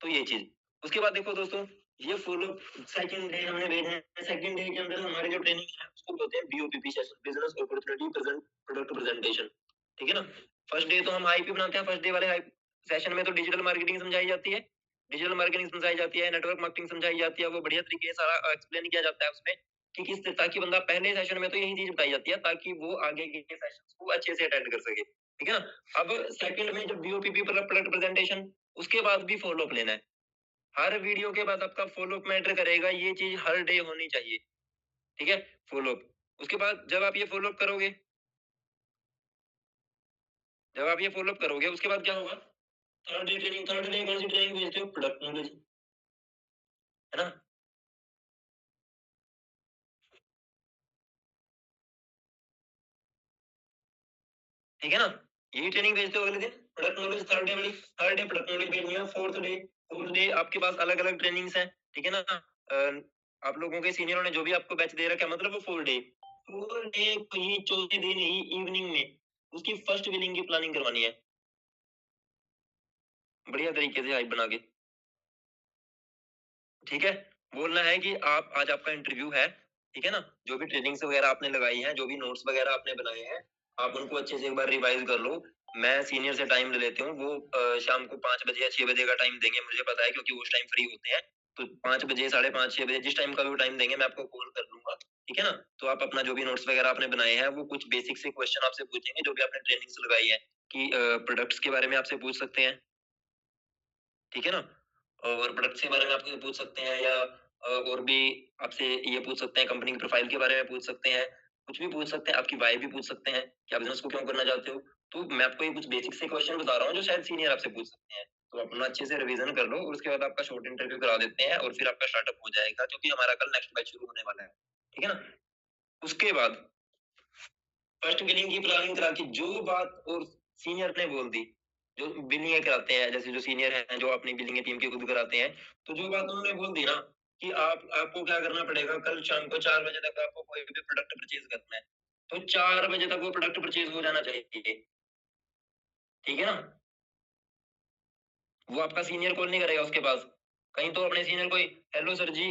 तो ये चीज़। उसके बाद देखो दोस्तों, ये फॉलो सेकंड डे हमने भेजना है। सेकंड डे के अंदर हमारी जो ट्रेनिंग है उसको बोलते हैं BOPP session, business opportunity present product presentation. ठीक है ना? फर्स्ट डे तो हम आईपी बनाते हैं, फर्स्ट डे वाले सेशन में तो डिजिटल मार्केटिंग समझाई जाती है। डिजिटल मार्केटिंग समझाई जाती है, नेटवर्क मार्केटिंग समझाई जाती है, वो बढ़िया तरीके से सारा एक्सप्लेन किया जाता है उसमें कि किस ताकि बंदा पहले सेशन में तो यही चीज़ बताई जाती है ताकि वो आगे के सेशंस को अच्छे से अटेंड कर सके। ठीक है ना। अब सेकंड में जब बीओपीपी पर प्रोडक्ट प्रेजेंटेशन, उसके बाद भी फॉलो अप लेना है। हर वीडियो के बाद आपका फॉलो अप मैटर करेगा, ये चीज हर डे होनी चाहिए। ठीक है, फॉलो अप। उसके बाद जब आप ये फॉलो अप करोगे, उसके बाद क्या होगा? Third day training, third day कौन सी ट्रेनिंग भेजते हो? प्रोडक्ट नॉलेज, है ना। ठीक है ना, यही ट्रेनिंग भेजते हो अगले दिन, प्रोडक्ट नॉलेज थर्ड डे वाली। थर्ड डे प्रोडक्ट नॉलेज भेजनी है। फोर्थ डे आपके पास अलग अलग ट्रेनिंग्स हैं। ठीक है ना। आप लोगों के सीनियरों ने जो भी आपको बैच दे रखा है, मतलब वो 4 डे, 4 डे ही चौथे दिन ही इवनिंग में उसकी फर्स्ट बिलिंग की प्लानिंग करवानी है, बढ़िया तरीके से हाइप बना के। ठीक है, बोलना है कि आप आज आपका इंटरव्यू है। ठीक है ना, जो भी ट्रेनिंग्स वगैरह आपने लगाई हैं, जो भी नोट्स वगैरह आपने बनाए हैं, आप उनको अच्छे से एक बार रिवाइज कर लो। मैं सीनियर से टाइम ले लेती हूँ, वो शाम को 5 बजे या 6 बजे का टाइम देंगे, मुझे पता है, क्योंकि उस टाइम फ्री होते हैं। तो 5 बजे, 5:30, 6 बजे, जिस टाइम का भी टाइम देंगे, मैं आपको कॉल कर लूंगा। ठीक है ना। तो आप अपना जो भी नोट्स वगैरह आपने बनाए हैं, वो कुछ बेसिक से क्वेश्चन आपसे पूछेंगे, जो भी आपने ट्रेनिंग्स लगाई है, कि प्रोडक्ट्स के बारे में आपसे पूछ सकते हैं। ठीक है ना। और प्रोडक्ट्स के बारे में आपसे पूछ सकते हैं, या और भी आपसे ये पूछ सकते हैं, कंपनी की प्रोफाइल के बारे में पूछ सकते हैं, कुछ भी पूछ सकते हैं, आपकी वाई भी पूछ सकते हैं कि आप बिजनेस को क्यों करना चाहते हो। तो मैं आपको ये कुछ बेसिक से क्वेश्चन बता रहा हूँ, जो शायद सीनियर आपसे पूछ सकते हैं। तो अपना अच्छे से रिवीजन कर लो, और उसके बाद आपका शॉर्ट इंटरव्यू करा देते हैं, और फिर आपका स्टार्टअप हो जाएगा, क्योंकि हमारा कल नेक्स्ट बैच शुरू होने वाला है। ठीक है ना। उसके बाद फर्स्ट बिलिंग की प्लानिंग करा के, जो बात और सीनियर ने बोल दी, जो बिलिंग कराते हैं, जैसे जो सीनियर हैं, जो अपनी बिलिंग टीम की खुद कराते हैं, तो जो बात उन्होंने बोल दी ना, कि आपको क्या करना पड़ेगा, कल शाम को 4 बजे तक आपको कोई भी प्रोडक्ट परचेज करना है, तो 4 बजे तक वो प्रोडक्ट परचेज हो जाना चाहिए। ठीक है ना। वो आपका सीनियर कॉल नहीं करेगा उसके पास। कहीं तो अपने सीनियर को, हेलो सर जी,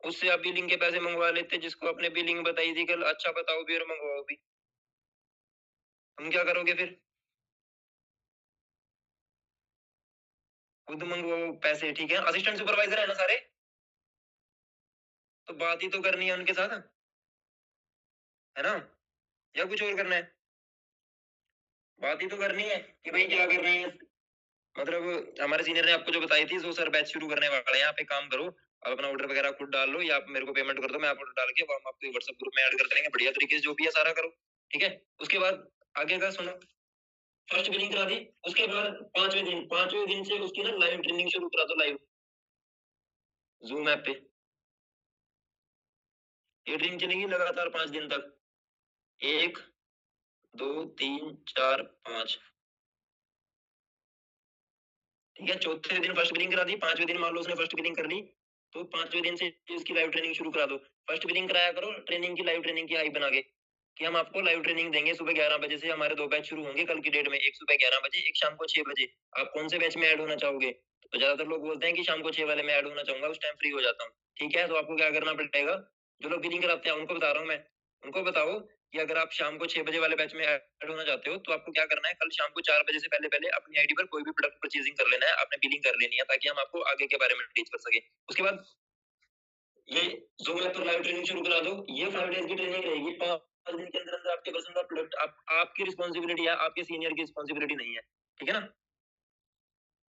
उससे आप बिलिंग के पैसे मंगवा लेते, जिसको अपने बिलिंग बताई थी कल, अच्छा बताओ भी और मंगवाओ भी। तुम क्या करोगे फिर? खुद मंगवाओ पैसे। ठीक है, असिस्टेंट सुपरवाइजर है ना सारे, तो बात ही तो करनी है उनके साथ, है ना। या कुछ और करना है? बात ही तो करनी है कि भाई क्या कर रहे हैं। मतलब हमारे सीनियर ने आपको जो बताई थी, सो सर बैच शुरू करने वाले हैं, आप एक काम करो, आप अपना ऑर्डर वगैरह खुद डाल लो, या आप मेरे को पेमेंट कर दो, मैं आप ऑर्डर डाल के वो हम आपको व्हाट्सएप ग्रुप में ऐड कर देंगे, बढ़िया तरीके से जो भी है सारा करो। ठीक है। उसके बाद आगे का सुनो। फर्स्ट बिलिंग करा दी, उसके बाद 5वें दिन से उसकी ना लाइव ट्रेनिंग शुरू करा दो, लाइव जूम ऐप पे। ये ट्रेनिंग चलेगी लगातार 5 दिन तक। 1, 2, 3, 4, 5। ठीक है, चौथे दिन फर्स्ट बिलिंग करा दी, 5वें दिन मान लो उसने फर्स्ट बिलिंग कर ली, तो 5वें दिन से उसकी लाइव ट्रेनिंग शुरू करा दो। फर्स्ट बिलिंग कराया करो, ट्रेनिंग की, लाइव ट्रेनिंग की हाइप बना के, कि हम आपको लाइव ट्रेनिंग देंगे। सुबह 11 बजे से हमारे 2 बैच शुरू होंगे कल की डेट में, एक सुबह 11 बजे, एक शाम को 6 बजे। आप कौन से बैच में ऐड होना चाहोगे? तो ज्यादातर लोग बोलते हैं कि शाम को 6 वाले में ऐड होना चाहूंगा, उस टाइम फ्री हो जाता हूँ। ठीक है, तो आपको क्या करना पड़ेगा, जो लोग बिलिंग कराते हैं उनको बता रहा हूँ मैं, उनको बताओ कि अगर आप शाम को 6 बजे वाले बैच में ऐड होना चाहते हो, तो आपको क्या करना है, कल शाम को 4 बजे से पहले पहले अपनी आईडी पर कोई भी प्रोडक्ट परचेजिंग कर लेना है, आपने बिलिंग कर लेनी है, ताकि हम आपको आगे के बारे में टीच कर सके। उसके बाद ये ज़ूम ऐप पर लाइव ट्रेनिंग शुरू करा दो। ये 5 डेज़ की ट्रेनिंग रहेगी। 5 दिन के अंदर आपके पसंद का प्रोडक्ट, आप, आपकी रिस्पांसिबिलिटी है, आपके सीनियर की रिस्पांसिबिलिटी नहीं है। ठीक है ना?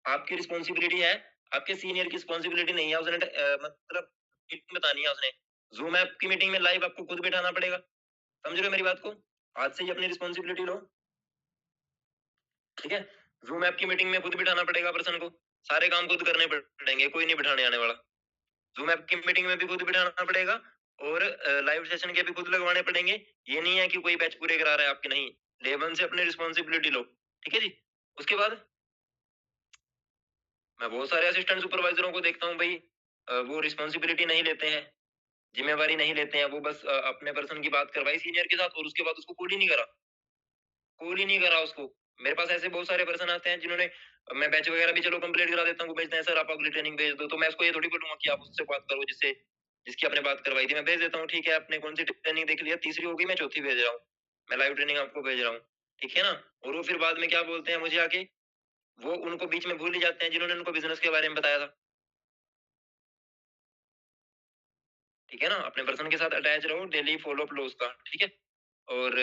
आपकी रिस्पांसिबिलिटी है, आपके सीनियर की रिस्पांसिबिलिटी नहीं है। उसने मतलब मीटिंग बतानी है उसने। ज़ूम ऐप की मीटिंग में लाइव आपको खुद बिठाना पड़ेगा। समझ रहे हो मेरी बात को? आज से ही अपनी रिस्पांसिबिलिटी लो। ठीक है? ज़ूम ऐप की मीटिंग में खुद बिठाना पड़ेगा पर्सन को। सारे काम खुद करने पड़ेंगे, कोई नहीं बिठाने आने वाला। ज़ूम ऐप की मीटिंग में भी खुद बिठाना पड़ेगा, और लाइव सेशन के भी खुद लगवाने पड़ेंगे। ये नहीं है कि कोई बैच पूरे करा रहा है आपके, नहीं। डे 1 से अपनी रिस्पांसिबिलिटी लो। ठीक है जी? उसके बाद मैं बहुत सारे असिस्टेंट सुपरवाइजरों को देखता हूँ भाई, वो रिस्पांसिबिलिटी नहीं लेते हैं, जिम्मेवारी नहीं लेते हैं। वो बस अपने पर्सन की बात करवाई सीनियर के साथ, और उसके बाद उसको कॉल ही नहीं करा उसको। मेरे पास ऐसे बहुत सारे पर्सन आते हैं जिन्होंने, मैं बैच वगैरह भी चलो कंप्लीट करा देता हूँ, वो भेजते हैं सर आप अगली ट्रेनिंग भेज दो, तो मैं उसको ये थोड़ी बोलूंगा कि आप उससे बात करो जिससे, जिसकी आपने बात करवाई थी। मैं भेज देता हूँ, ठीक है, आपने कौन सी ट्रेनिंग देख लिया, तीसरी होगी, मैं चौथी भेज रहा हूँ, मैं लाइव ट्रेनिंग आपको भेज रहा हूँ। ठीक है ना। और वो फिर बाद में क्या बोलते हैं मुझे आके, वो उनको बीच में भूल ही जाते हैं जिन्होंने उनको बिजनेस के बारे में बताया था। ठीक है ना, अपने पर्सन के साथ अटैच रहो, डेली फॉलो अप लो उसका। ठीक है। और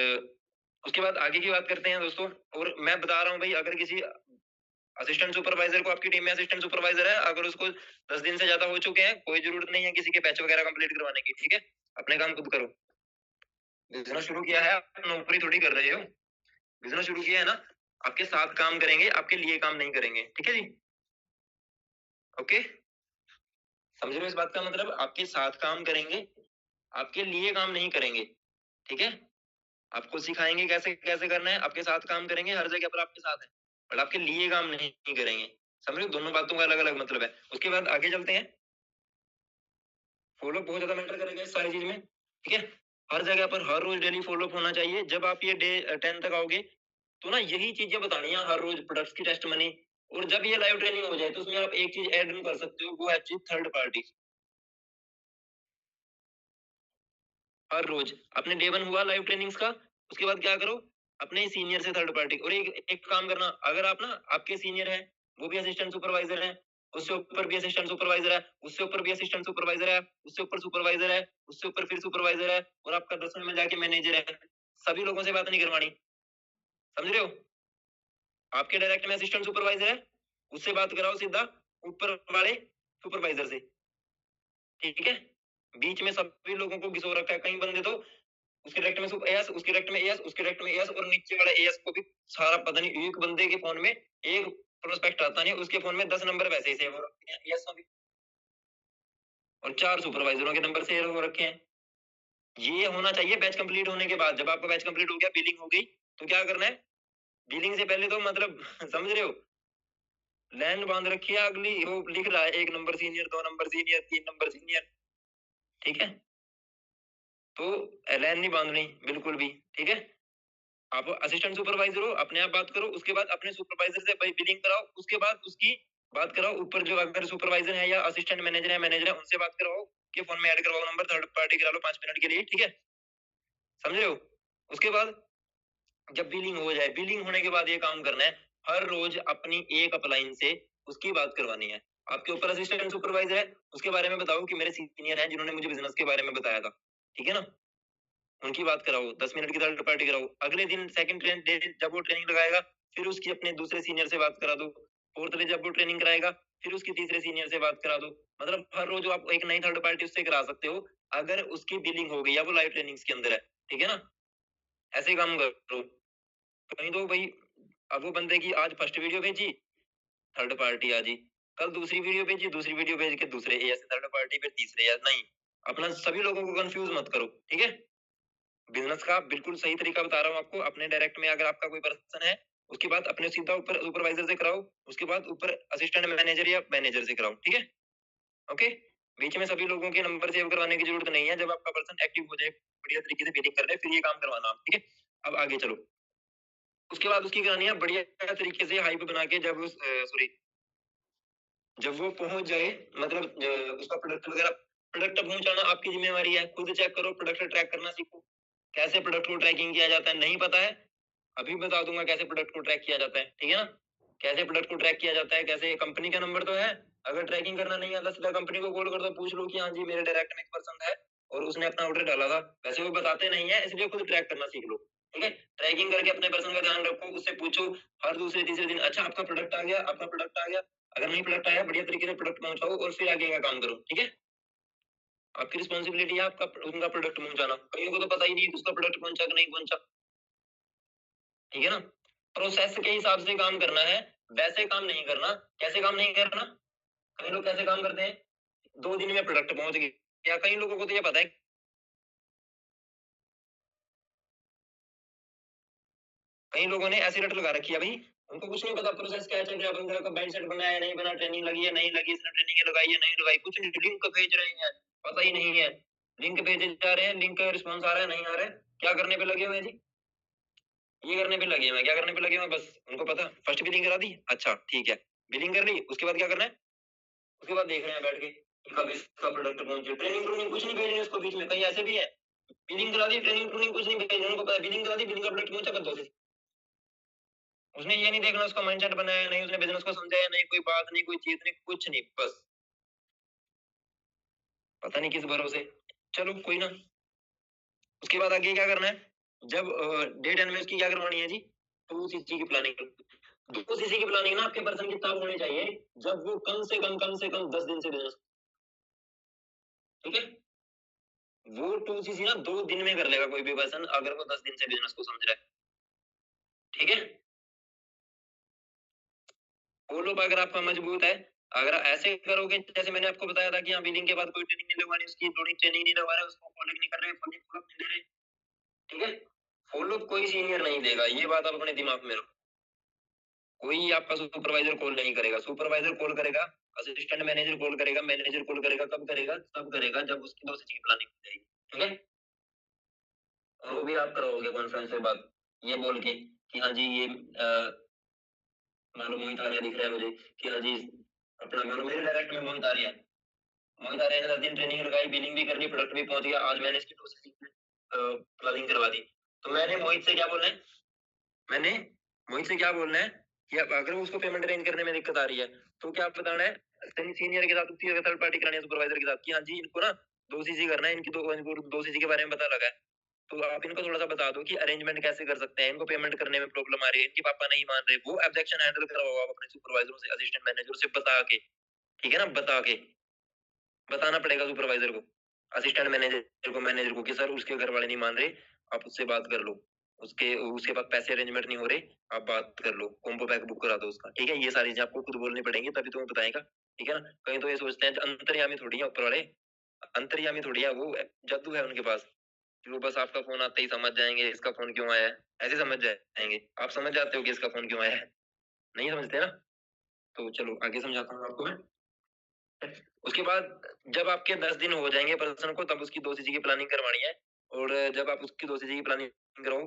उसके बाद आगे की बात करते हैं दोस्तों। और मैं बता रहा हूँ भाई, अगर किसी असिस्टेंट सुपरवाइजर को, आपकी टीम में असिस्टेंट सुपरवाइजर है, अगर उसको 10 दिन से ज्यादा हो चुके हैं, कोई जरूरत नहीं है किसी के बैच वगैरह कंप्लीट करवाने की, ठीक है। अपने काम खुद करो। बिजनेस शुरू किया है, आप नौकरी थोड़ी कर रहे हो। बिजनेस शुरू किया है ना, आपके साथ काम करेंगे, आपके लिए काम नहीं करेंगे, ठीक है जी। ओके, समझ रहे हो इस बात का मतलब? आपके साथ काम करेंगे, आपके लिए काम नहीं करेंगे, ठीक है। आपको सिखाएंगे कैसे कैसे करना है, आपके साथ काम करेंगे, हर जगह पर आपके साथ है, बट आपके लिए काम नहीं करेंगे। समझ रहे हो, दोनों बातों का अलग अलग मतलब है। उसके बाद आगे चलते हैं। फॉलो बहुत ज्यादा मैटर करेगा इस सारी चीज में, ठीक है। हर जगह पर हर रोज डेली फॉलो होना चाहिए। जब आप ये डे 10 तक आओगे तो ना यही चीजें बतानी है हर रोज, प्रोडक्ट्स की टेस्ट मनी। और जब ये लाइव ट्रेनिंग हो जाए तो उसमें आप एक चीज ऐड नहीं कर सकते हो, वो है चीज थर्ड पार्टी। हर रोज अपने डे 1 हुआ लाइव ट्रेनिंग्स का, उसके बाद क्या करो, अपने सीनियर से थर्ड पार्टी। और एक काम करना, अगर आप ना, आपके सीनियर है, वो भी असिस्टेंट सुपरवाइजर है, उससे ऊपर भी असिस्टेंट सुपरवाइजर है, उससे ऊपर भी असिस्टेंट सुपरवाइजर है, उससे ऊपर सुपरवाइजर है, उससे ऊपर फिर सुपरवाइजर है, और आपका 10वें में जाके मैनेजर है, सभी लोगों से बात नहीं करवानी। समझ रहे हो? आपके डायरेक्ट में असिस्टेंट सुपरवाइजर है, उससे बात कराओ सीधा ऊपर वाले सुपरवाइजर से, ठीक है। बीच में सभी लोगों को घिसो रखा है कई बंदे तो, उसके डायरेक्ट में एएस, उसके डायरेक्ट में एएस, उसके डायरेक्ट में एएस, और नीचे वाले एएस को भी सारा पता नहीं, एक बंदे के फोन में एक प्रोस्पेक्ट आता नहीं, उसके फोन में 10 नंबर वैसे ही सेव हो रखे हैं एएस में, और 4 सुपरवाइजरों के नंबर सेव हो रखे हैं। ये होना चाहिए बैच कंप्लीट होने के बाद। जब आपका बैच कंप्लीट हो गया, बिलिंग हो गई, तो क्या करना है, बिलिंग से पहले तो मतलब समझ रहे हो, लैंड बांध रखी है अगली, वो लिख रहा है 1 number senior, 2 number senior, 3 number senior, ठीक है। तो लैंड नहीं बांधनी बिल्कुल भी, ठीक है। आप असिस्टेंट सुपरवाइजर हो, अपने आप बात करो, उसके बाद अपने सुपरवाइजर से बिलिंग कराओ, उसके बाद उसकी बात कराओ ऊपर जो अगर सुपरवाइजर है या असिस्टेंट मैनेजर है उनसे बात कराओ कि फोन में ऐड करवाओ नंबर, थर्ड पार्टी करा लो 5 मिनट के लिए, ठीक है। समझ रहे हो? उसके बाद जब बिलिंग हो जाए, बिलिंग होने के बाद ये काम करना है, हर रोज अपनी एक अपलाइन से उसकी बात करवानी है। आपके ऊपर असिस्टेंट सुपरवाइजर है, उसके बारे में बताओ कि मेरे सीनियर हैं जिन्होंने मुझे बिजनेस के बारे में बताया था, ठीक है ना। उनकी बात कराओ, 10 मिनट की थर्ड पार्टी कराओ। अगले दिन सेकंड डे जब वो ट्रेनिंग लगाएगा, फिर उसकी अपने दूसरे सीनियर से बात करा दो। फोर्थ डे जब वो ट्रेनिंग कराएगा, फिर उसकी तीसरे सीनियर से बात करा दो। मतलब हर रोज आप एक नई थर्ड पार्टी उससे करा सकते हो, अगर उसकी बिलिंग हो गई या वो लाइव ट्रेनिंग्स के अंदर है, ठीक है ना। ऐसे काम करो। कहीं तो भाई, अब वो बंदे की आज फर्स्ट वीडियो भेजी, थर्ड पार्टी आ जी, कल दूसरी वीडियो भेजी, दूसरी वीडियो भेज के दूसरे एएस थर्ड पार्टी, फिर तीसरे एएस, नहीं। अपना सभी लोगों को कंफ्यूज मत करो, ठीक है। बिजनेस का बिल्कुल सही तरीका बता रहा हूँ आपको। अपने डायरेक्ट में अगर आपका कोई पर्सन है, उसके बाद अपने सीधा ऊपर सुपरवाइजर से कराओ, उसके बाद ऊपर असिस्टेंट मैनेजर या मैनेजर से कराओ, ठीक है। ओके, बीच में सभी लोगों के नंबर सेव करवाने की जरूरत नहीं है। जब आपका पर्सन एक्टिव हो जाए, बढ़िया तरीके से बिलिंग कर ले, फिर ये काम करवाना आप, ठीक है। अब आगे चलो। उसके बाद उसकी करानी है बढ़िया तरीके से हाइप बना के, जब सॉरी, जब वो पहुंच जाए, मतलब उसका प्रोडक्ट वगैरह, प्रोडक्ट पहुंचाना आपकी जिम्मेवारी है। खुद चेक करो, प्रोडक्ट ट्रैक करना सीखो। कैसे प्रोडक्ट को ट्रैकिंग किया जाता है नहीं पता है, अभी बता दूंगा कैसे प्रोडक्ट को ट्रैक किया जाता है, ठीक है ना। कैसे प्रोडक्ट को ट्रैक किया जाता है, कैसे, कंपनी का नंबर तो है, अगर ट्रैकिंग करना नहीं आता सीधा कंपनी को कॉल कर दो, पूछ लो कि हाँ जी मेरे डायरेक्ट में एक पर्सन है और उसने अपना ऑर्डर डाला था। वैसे वो बताते नहीं है, इसलिए खुद ट्रैक करना सीख लो, ठीक है। ट्रैकिंग करके अपने पर्सन का ध्यान रखो, उससे पूछो हर दूसरे तीसरे दिन, अच्छा आपका प्रोडक्ट आ गया, आपका प्रोडक्ट आ गया। अगर नहीं प्रोडक्ट आया, बढ़िया तरीके से प्रोडक्ट पहुंचाओ और फिर आगे का काम करो, ठीक है। आपकी रिस्पॉन्सिबिलिटी है आपका उनका प्रोडक्ट पहुंचाना। कईयों को तो पता ही नहीं कि उसका प्रोडक्ट पहुंचा कि नहीं पहुंचा, ठीक है ना। प्रोसेस के हिसाब से काम करना है, वैसे काम नहीं करना। कैसे काम नहीं करना, कई लोग कैसे काम करते हैं, 2 दिन में प्रोडक्ट पहुंच गया। कई लोगों को तो ये पता है, कई लोगों ने ऐसी रट लगा रखी है भाई, उनको कुछ नहीं पता प्रोसेस क्या चल रहा है, बंदे का बैंड सेट बनाया है नहीं बना, ट्रेनिंग लगी है नहीं लगी, इसने ट्रेनिंग लगाई है नहीं लगाई, कुछ नहीं, लिंक भेज रहे हैं, पता ही नहीं है। लिंक भेजे जा रहे हैं, लिंक का रिस्पॉन्स आ रहा है नहीं आ रहा है, क्या करने पे लगे हुए हैं जी, ये करने पे लगे हुए हैं। क्या करने पे लगे हुए हैं, बस उनको पता फर्स्ट बिलिंग करा दी, अच्छा ठीक है, बिलिंग कर ली, उसके बाद क्या करना है, उसके बाद देख रहे हैं बैठ के कि कब इसका प्रोडक्ट पहुंचे। ट्रेनिंग ट्रेनिंग कुछ नहीं भेज रहे उसको, बीच में कहीं ऐसे भी है, बिलिंग करा दी, ट्रेनिंग ट्रेनिंग कुछ नहीं भेज रहे, उनको पता है बिलिंग करा दी, बिलिंग का प्रोडक्ट पहुंचा कर दो। उसने ये नहीं देखना उसका माइंडसेट बनाया नहीं, उसने बिजनेस को समझाया नहीं, कोई बात नहीं, कोई चीज नहीं, कुछ नहीं, बस पता नहीं किस भरोसे। चलो कोई ना, उसके बाद आगे क्या करना है, जब डेट एंड में उसकी क्या करवानी है जी, 2 सीसी की प्लानिंग। 2 सीसी की प्लानिंग ना आपके पर्सन की तब होनी चाहिए जब वो कम से कम 10 दिन से बिजनेस, ठीक है। वो 2 सीसी ना 2 दिन में कर लेगा कोई भी पर्सन अगर वो 10 दिन से बिजनेस को समझ रहा है, ठीक है। फॉलो अप अगर आपका मजबूत है, अगर ऐसे करोगे जैसे मैंने आपको बताया था कि हाँ बिलिंग के बाद कोई ट्रेनिंग नहीं लगवानी, उसकी थोड़ी ट्रेनिंग नहीं लगवा रहे, उसको फॉलो नहीं कर रहे, फॉलो अप नहीं दे रहे, ठीक है। फॉलो कोई सीनियर नहीं देगा, ये बात आप अपने दिमाग में रखो। कोई आपका सुपरवाइजर कॉल नहीं करेगा, सुपरवाइजर कॉल करेगा, असिस्टेंट मैनेजर कॉल करेगा, मैनेजर कॉल करेगा, कब करेगा, तब करेगा जब उसकी 2 सीसी की प्लानिंग हो जाएगी, ठीक है। और वो भी आप करोगे कॉन्फ्रेंस में बात ये बोल के कि हाँ जी ये मानो मोहित आर्या दिख रहा है मुझे कि हाँ जी अपना मानो मेरे डायरेक्ट में मोहित आर्या है। मोहित आर्या ने 10 दिन ट्रेनिंग लगाई, बिलिंग भी कर ली, प्रोडक्ट भी पहुंच गया, आज मैंने इसकी 2 सीसी प्लानिंग करवा दी। तो मैंने मोहित से क्या बोलना है, मैंने मोहित से क्या बोलना है कि अब अगर उसको पेमेंट अरेंज करने में दिक्कत आ रही है तो क्या बताना है सीनियर के साथ, उसकी थर्ड पार्टी करानी है सुपरवाइजर के साथ कि हाँ जी इनको ना 2 सीसी करना है, इनकी 2 सीसी के बारे में पता लगा है, तो आप इनको थोड़ा सा बता दो कि अरेंजमेंट कैसे कर सकते हैं, इनको पेमेंट करने में प्रॉब्लम आ रही है, इनके पापा नहीं मान रहे, वो ऑब्जेक्शन हैंडल करवाओ आप अपने सुपरवाइजरों से, असिस्टेंट मैनेजर से बता के, ठीक है ना, बता के बताना पड़ेगा सुपरवाइजर को, असिस्टेंट मैनेजर को कि सर उसके घर वाले नहीं मान रहे, आप उससे बात कर लो, उसके उसके पास पैसे अरेंजमेंट नहीं हो रहे, आप बात कर लो, कॉम्बो पैक बुक करा दो उसका, ठीक है। ये सारी चीजें आपको खुद बोलनी पड़ेंगी तभी तुम्हें बताएगा, ठीक है ना। कहीं तो ये सोचते हैं अंतर्यामी थोड़ी है ऊपर वाले, अंतर्यामी थोड़ी है वो, जादू है उनके पास, वो बस आपका फोन आते ही समझ जाएंगे इसका फोन क्यों आया है, ऐसे समझ जाएंगे, आप समझ जाते हो कि इसका फोन क्यों आया है, नहीं समझते ना। तो चलो आगे समझाता हूँ आपको मैं। उसके बाद जब आपके 10 दिन हो जाएंगे पर्सन को, तब उसकी 2 सीसी की प्लानिंग करवानी है, और जब आप उसकी 2 सीसी की प्लानिंग कराओ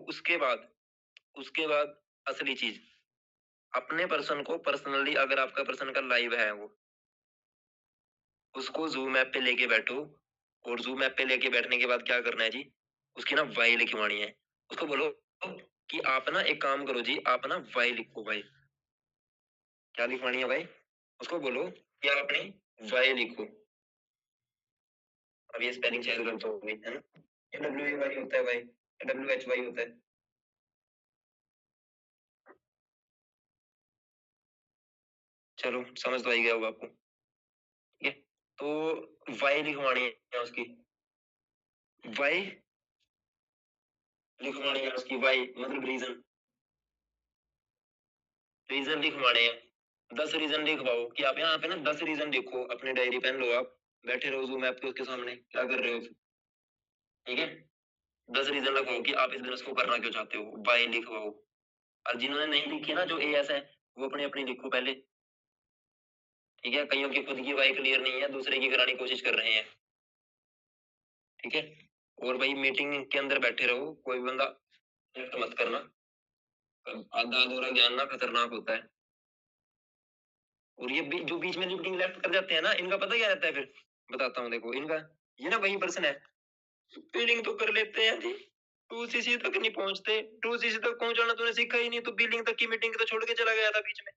उसके बाद असली चीज, अपने पर्सन को पर्सनली, अगर आपका पर्सन का लाइव है वो, उसको जूम ऐप पे लेके बैठो, और जूम ऐप पे लेके बैठने के बाद क्या करना है जी, उसकी ना वाई लिखवानी है, उसको बोलो कि आप ना एक काम करो जी, आप ना वाई लिखो, वाई क्या लिखवानी है भाई, उसको बोलो कि आप अपनी वाई लिखो। अब ये स्पेलिंग शेयर कर दो, है ना, ये WAY होता है भाई, WHY होता है, चलो समझ तो आ ही गया होगा आपको, ठीक है। तो वाई लिखवानी है उसकी, वाई लिखवानी है उसकी, वाई मतलब रीजन, रीजन लिखवाने हैं, 10 रीजन लिखवाओ कि आप यहाँ पे ना 10 रीजन लिखो, अपनी डायरी पेन लो, आप बैठे रहो जूम ऐप पे उसके सामने, क्या कर रहे हो, ठीक है। 10 रीजन लिखवाओ कि आप इस बिजनेस को करना क्यों चाहते हो, वाई लिखवाओ। और जिन्होंने नहीं लिखी ना, जो AS है, वो अपनी अपनी लिखो पहले, ठीक है। कईयों की खुद की वाई क्लियर नहीं है, दूसरे की कराने की कोशिश कर रहे हैं, ठीक है। और भाई मीटिंग के अंदर बैठे रहो, कोई बंदा लेफ्ट मत करना, आधा अधूरा ज्ञान ना खतरनाक होता है। और ये जो बीच में जो मीटिंग लेफ्ट कर जाते हैं ना, इनका पता क्या रहता है फिर, बताता हूँ देखो इनका, ये ना वही पर्सन है, बिलिंग तो कर लेते हैं जी, 2 सीसी तक नहीं पहुंचते, 2 सीसी तक पहुंचाना तूने सीखा ही नहीं, तो बिलिंग तक की मीटिंग तो छोड़ के चला गया था बीच में।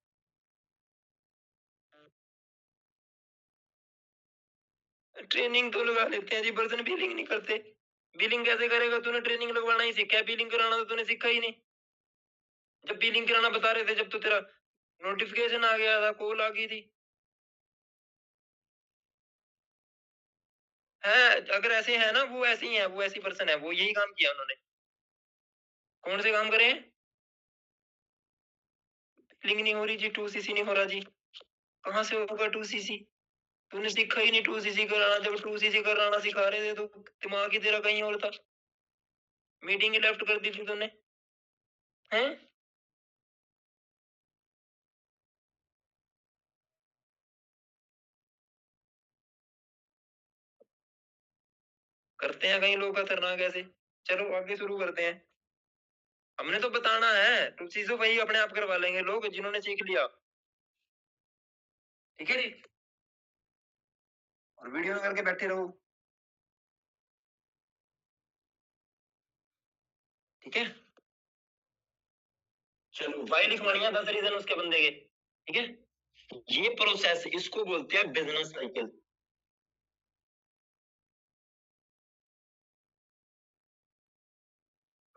ट्रेनिंग तो लगा लेते हैं जी, पर्सन बिलिंग नहीं करते, बिलिंग कैसे करेगा, तूने ट्रेनिंग लगवाना ही सीखा है, बिलिंग कराना तो तूने सीखा ही नहीं। जब बिलिंग कराना बता रहे थे, जब तो तेरा नोटिफिकेशन आ गया था, कॉल आ गई थी, है अगर ऐसे है ना, वो ऐसे ही है, वो ऐसी पर्सन है, वो यही काम किया उन्होंने। कौन से काम करे, बिलिंग नहीं हो रही जी, 2 सीसी नहीं हो रहा जी, कहाँ से होगा 2 सीसी, तूने सीखा ही नहीं 2 सीसी कराना, जब 2 सीसी कराना सिखा रहे थे तो दिमाग ही तेरा कहीं और था, मीटिंग ही लेफ्ट कर दी थी तूने, हैं। करते हैं कई लोग खतरनाक ऐसे। चलो आगे शुरू करते हैं, हमने तो बताना है, 2 चीजों वही अपने आप करवा लेंगे लोग जिन्होंने सीख लिया, ठीक है जी। और वीडियो में करके बैठे रहो, ठीक है। चलो वाई लिखवानी है 10 रीजन उसके बंदे के, ठीक है। ये प्रोसेस इसको बोलते हैं business cycle,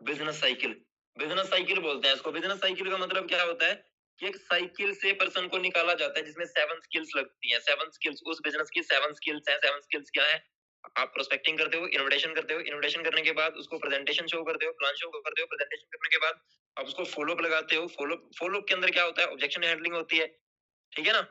business cycle, business cycle बोलते हैं इसको। बिजनेस साइकिल का मतलब क्या होता है कि एक साइकिल से पर्सन को निकाला जाता है जिसमें 7 स्किल्स लगती हैं। 7 स्किल्स, उस बिजनेस की 7 स्किल्स हैं। 7 स्किल्स क्या है? आप प्रोस्पेक्टिंग करते हो, इनोवेशन करते हो, इनोवेशन करने के बाद उसको प्रेजेंटेशन शो करते हो, प्लान शो करते हो, प्रेजेंटेशन करने के बाद आप उसको फॉलो अप लगाते हो। फॉलो अप के अंदर क्या होता है? ऑब्जेक्शन हैंडलिंग होती है, ठीक है ना?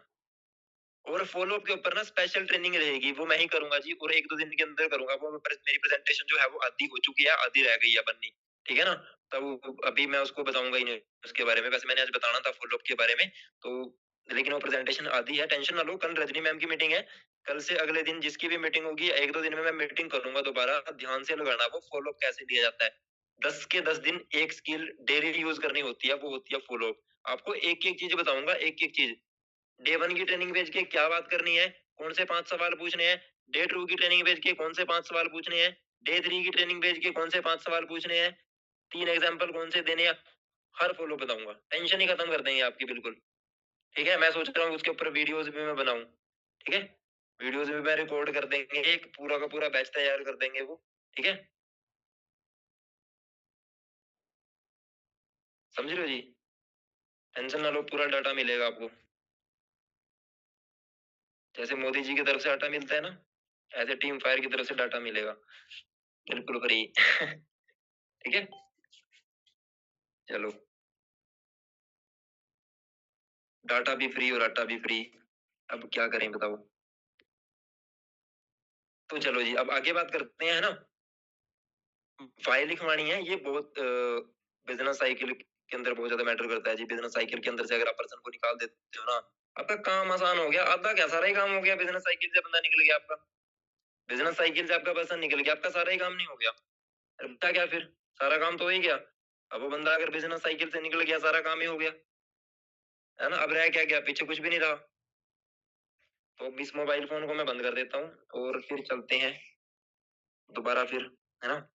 और फॉलो अप के ऊपर ना स्पेशल ट्रेनिंग रहेगी, वो मैं ही करूंगा जी, और 1-2 दिन के अंदर करूंगा वो। मेरी प्रेजेंटेशन जो है वो आधी हो चुकी है, आधी रह गई है बननी, ठीक है ना? तब अभी मैं उसको बताऊंगा ही नहीं उसके बारे में। वैसे मैंने आज बताना था फॉलो अप के बारे में, तो लेकिन वो प्रेजेंटेशन आधी है। टेंशन ना लो, कल रजनी मैम की मीटिंग है। कल से अगले दिन जिसकी भी मीटिंग होगी, 1-2 दिन में मैं मीटिंग करूंगा दोबारा। ध्यान से लगाना वो फॉलो अप कैसे दिया जाता है। 10 के 10 दिन एक स्किल डेली यूज करनी होती है, वो होती है फॉलो अप। आपको एक एक चीज बताऊंगा, एक एक चीज। डे 1 की ट्रेनिंग भेज के क्या बात करनी है, कौन से 5 सवाल पूछने हैं। डे 2 की ट्रेनिंग भेज के कौन से 5 सवाल पूछने हैं। डे 3 की ट्रेनिंग भेज के कौन से 5 सवाल पूछने हैं। 3 एग्जांपल कौन से देने हैं, हर फॉलो बताऊंगा। टेंशन ही खत्म कर देंगे आपकी बिल्कुल, ठीक है? मैं सोच रहा हूँ उसके ऊपर वीडियोस भी मैं बनाऊं, ठीक है? वीडियोस भी मैं रिकॉर्ड कर देंगे, एक पूरा का पूरा बैच तैयार कर देंगे वो, ठीक है? समझ रहे हो जी? टेंशन ना लो, पूरा डाटा मिलेगा आपको। जैसे मोदी जी की तरफ से डाटा मिलता है ना, ऐसे टीम फायर की तरफ से डाटा मिलेगा, बिल्कुल फ्री। ठीक है, चलो। डाटा भी फ्री और आटा भी फ्री, अब क्या करें बताओ? तो चलो जी, अब आगे बात करते हैं, है ना? फाइल लिखवानी है, ये बहुत बिजनेस साइकिल के अंदर बहुत ज्यादा मैटर करता है जी। बिजनेस साइकिल के अंदर से अगर आप पर्सन को निकाल देते हो ना, आपका काम आसान हो गया। आधा क्या, सारा ही काम हो गया। बिजनेस साइकिल से बंदा निकल गया आपका, बिजनेस साइकिल से आपका पर्सन निकल गया, आपका सारा ही काम नहीं हो गया। बता क्या फिर, सारा काम तो हो ही गया। अब वो बंदा अगर बिजनेस साइकिल से निकल गया, सारा काम ही हो गया, है ना? अब रह क्या गया? पीछे कुछ भी नहीं रहा। तो अब इस मोबाइल फोन को मैं बंद कर देता हूँ और फिर चलते हैं दोबारा फिर, है ना?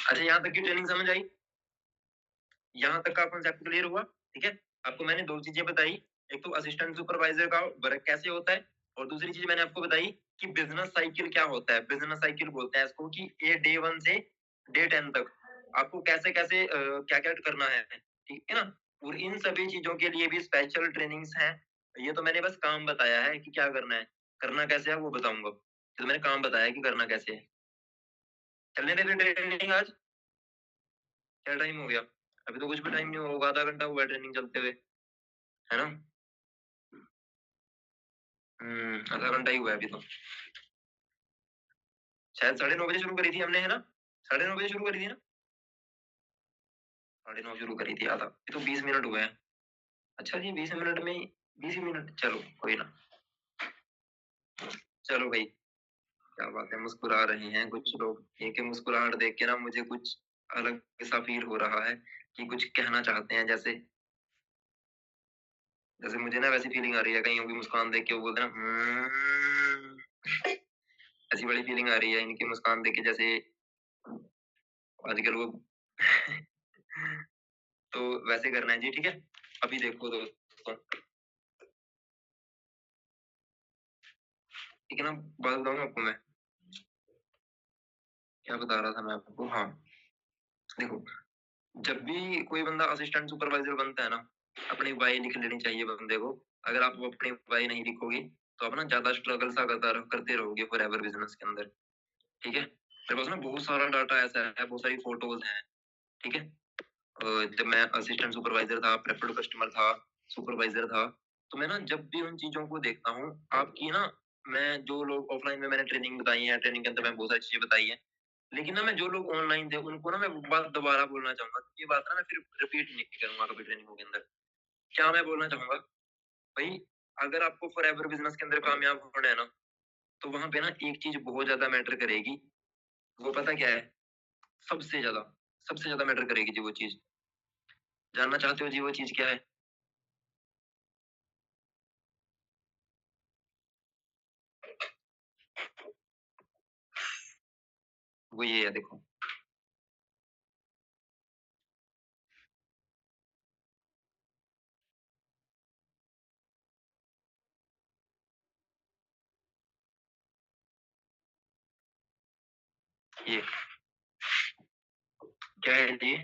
अच्छा, यहाँ तक की ट्रेनिंग समझ आई? यहाँ तक का कॉन्सेप्ट क्लियर हुआ? ठीक है, आपको मैंने दो चीजें बताई। एक तो असिस्टेंट सुपरवाइजर का वर्क कैसे होता है, और दूसरी चीज मैंने आपको बताई कि बिजनेस साइकिल क्या होता है। बिजनेस साइकिल बोलते हैं इसको कि ये डे 1 से डे 10 तक आपको कैसे कैसे क्या क्या करना है, ठीक है ना? और इन सभी चीजों के लिए भी स्पेशल ट्रेनिंग्स हैं। ये तो मैंने बस काम बताया है कि क्या करना है, करना कैसे है वो बताऊंगा। तो मैंने काम बताया है कि करना कैसे है। चलने देते ट्रेनिंग आज? क्या टाइम हो गया? अभी तो कुछ भी टाइम नहीं होगा, आधा घंटा हुआ है ट्रेनिंग चलते हुए, है ना? आधा घंटा ही हुआ है अभी तो। शायद 9:30 बजे शुरू करी थी हमने, है ना? 9:30 बजे शुरू करी थी ना? 9:30 शुरू करी थी, आधा ये तो 20 मिनट हुए हैं। अच्छा जी, 20 मिनट में 20 मिनट, चलो कोई ना। चलो भाई, क्या बात है, मुस्कुरा रहे हैं कुछ लोग। इनके मुस्कुराहट देख के ना मुझे कुछ अलग सा फील हो रहा है कि कुछ कहना चाहते हैं, जैसे जैसे मुझे ना वैसी फीलिंग आ रही है, कहीं की मुस्कान देख के वो बोलते हैं ना, ऐसी बड़ी फीलिंग आ रही है इनकी मुस्कान देख के, जैसे आजकल वो तो वैसे करना है जी, ठीक है? अभी देखो दोस्तों, ठीक है ना? बात बताऊँ आपको मैं, क्या बता रहा था मैं आपको? हाँ, देखो, जब भी कोई बंदा असिस्टेंट सुपरवाइजर बनता है ना, अपनी वाई लिख लेनी चाहिए बंदे को। अगर आप वो अपनी वाई नहीं लिखोगे, तो आप ना ज्यादा स्ट्रगल सा करते रहोगे फॉर एवर बिजनेस के अंदर, ठीक है? मेरे पास ना बहुत सारा डाटा ऐसा है, बहुत सारी फोटोज हैं, ठीक है? जब मैं असिस्टेंट सुपरवाइजर था, प्रेफर्ड कस्टमर था, सुपरवाइजर था, तो मैं ना जब भी उन चीजों को देखता हूँ, आपकी ना, मैं जो लोग ऑफलाइन में मैंने ट्रेनिंग बताई है, ट्रेनिंग के अंदर मैं बहुत सारी चीजें बताई है, लेकिन ना मैं जो लोग ऑनलाइन थे उनको ना मैं वो बात दोबारा बोलना चाहूंगा। ये बात ना मैं फिर रिपीट नहीं करूंगा कभी ट्रेनिंगों के अंदर। क्या मैं बोलना चाहूंगा भाई, अगर आपको फॉर एवर बिजनेस के अंदर कामयाब होना है ना, तो वहां पे ना एक चीज बहुत ज्यादा मैटर करेगी। वो पता क्या है? सबसे ज्यादा, सबसे ज्यादा मैटर करेगी जी वो चीज। जानना चाहते हो जी वो चीज क्या है? वो ये है, देखो। ये क्या है ये?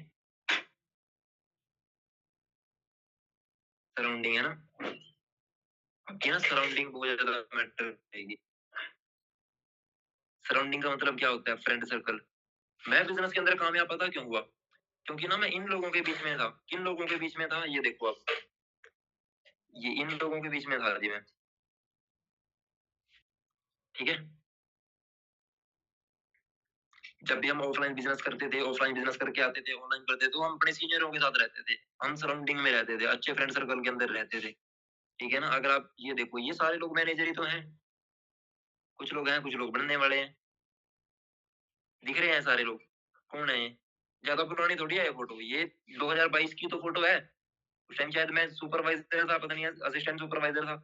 सराउंडिंग है ना, आपकी ना सराउंडिंग बहुत ज्यादा मैटर करेगी। सराउंडिंग का मतलब क्या होता है? Friend circle. मैं बिजनेस के अंदर कामयाब पता क्यों हुआ? क्योंकि ना मैं इन लोगों के बीच में था। किन लोगों के बीच में था? ये देखो आप, ये इन लोगों के बीच में था जी मैं। ठीक है, जब भी हम ऑफलाइन बिजनेस करते थे, ऑफलाइन बिजनेस करके आते थे, ऑनलाइन करते थे, तो हम अपने सीनियरों के साथ रहते थे, हम सराउंडिंग में रहते थे, अच्छे फ्रेंड सर्कल के अंदर रहते थे। ठीक है ना, अगर आप ये देखो, ये सारे लोग मैनेजर ही तो हैं। कुछ लोग हैं, कुछ लोग बनने वाले हैं। दिख रहे हैं सारे लोग, कौन है ये? ज्यादा पुरानी थोड़ी है ये फोटो, ये 2022 की तो फोटो है। उस टाइम शायद मैं सुपरवाइजर था, पता नहीं, असिस्टेंट सुपरवाइजर था।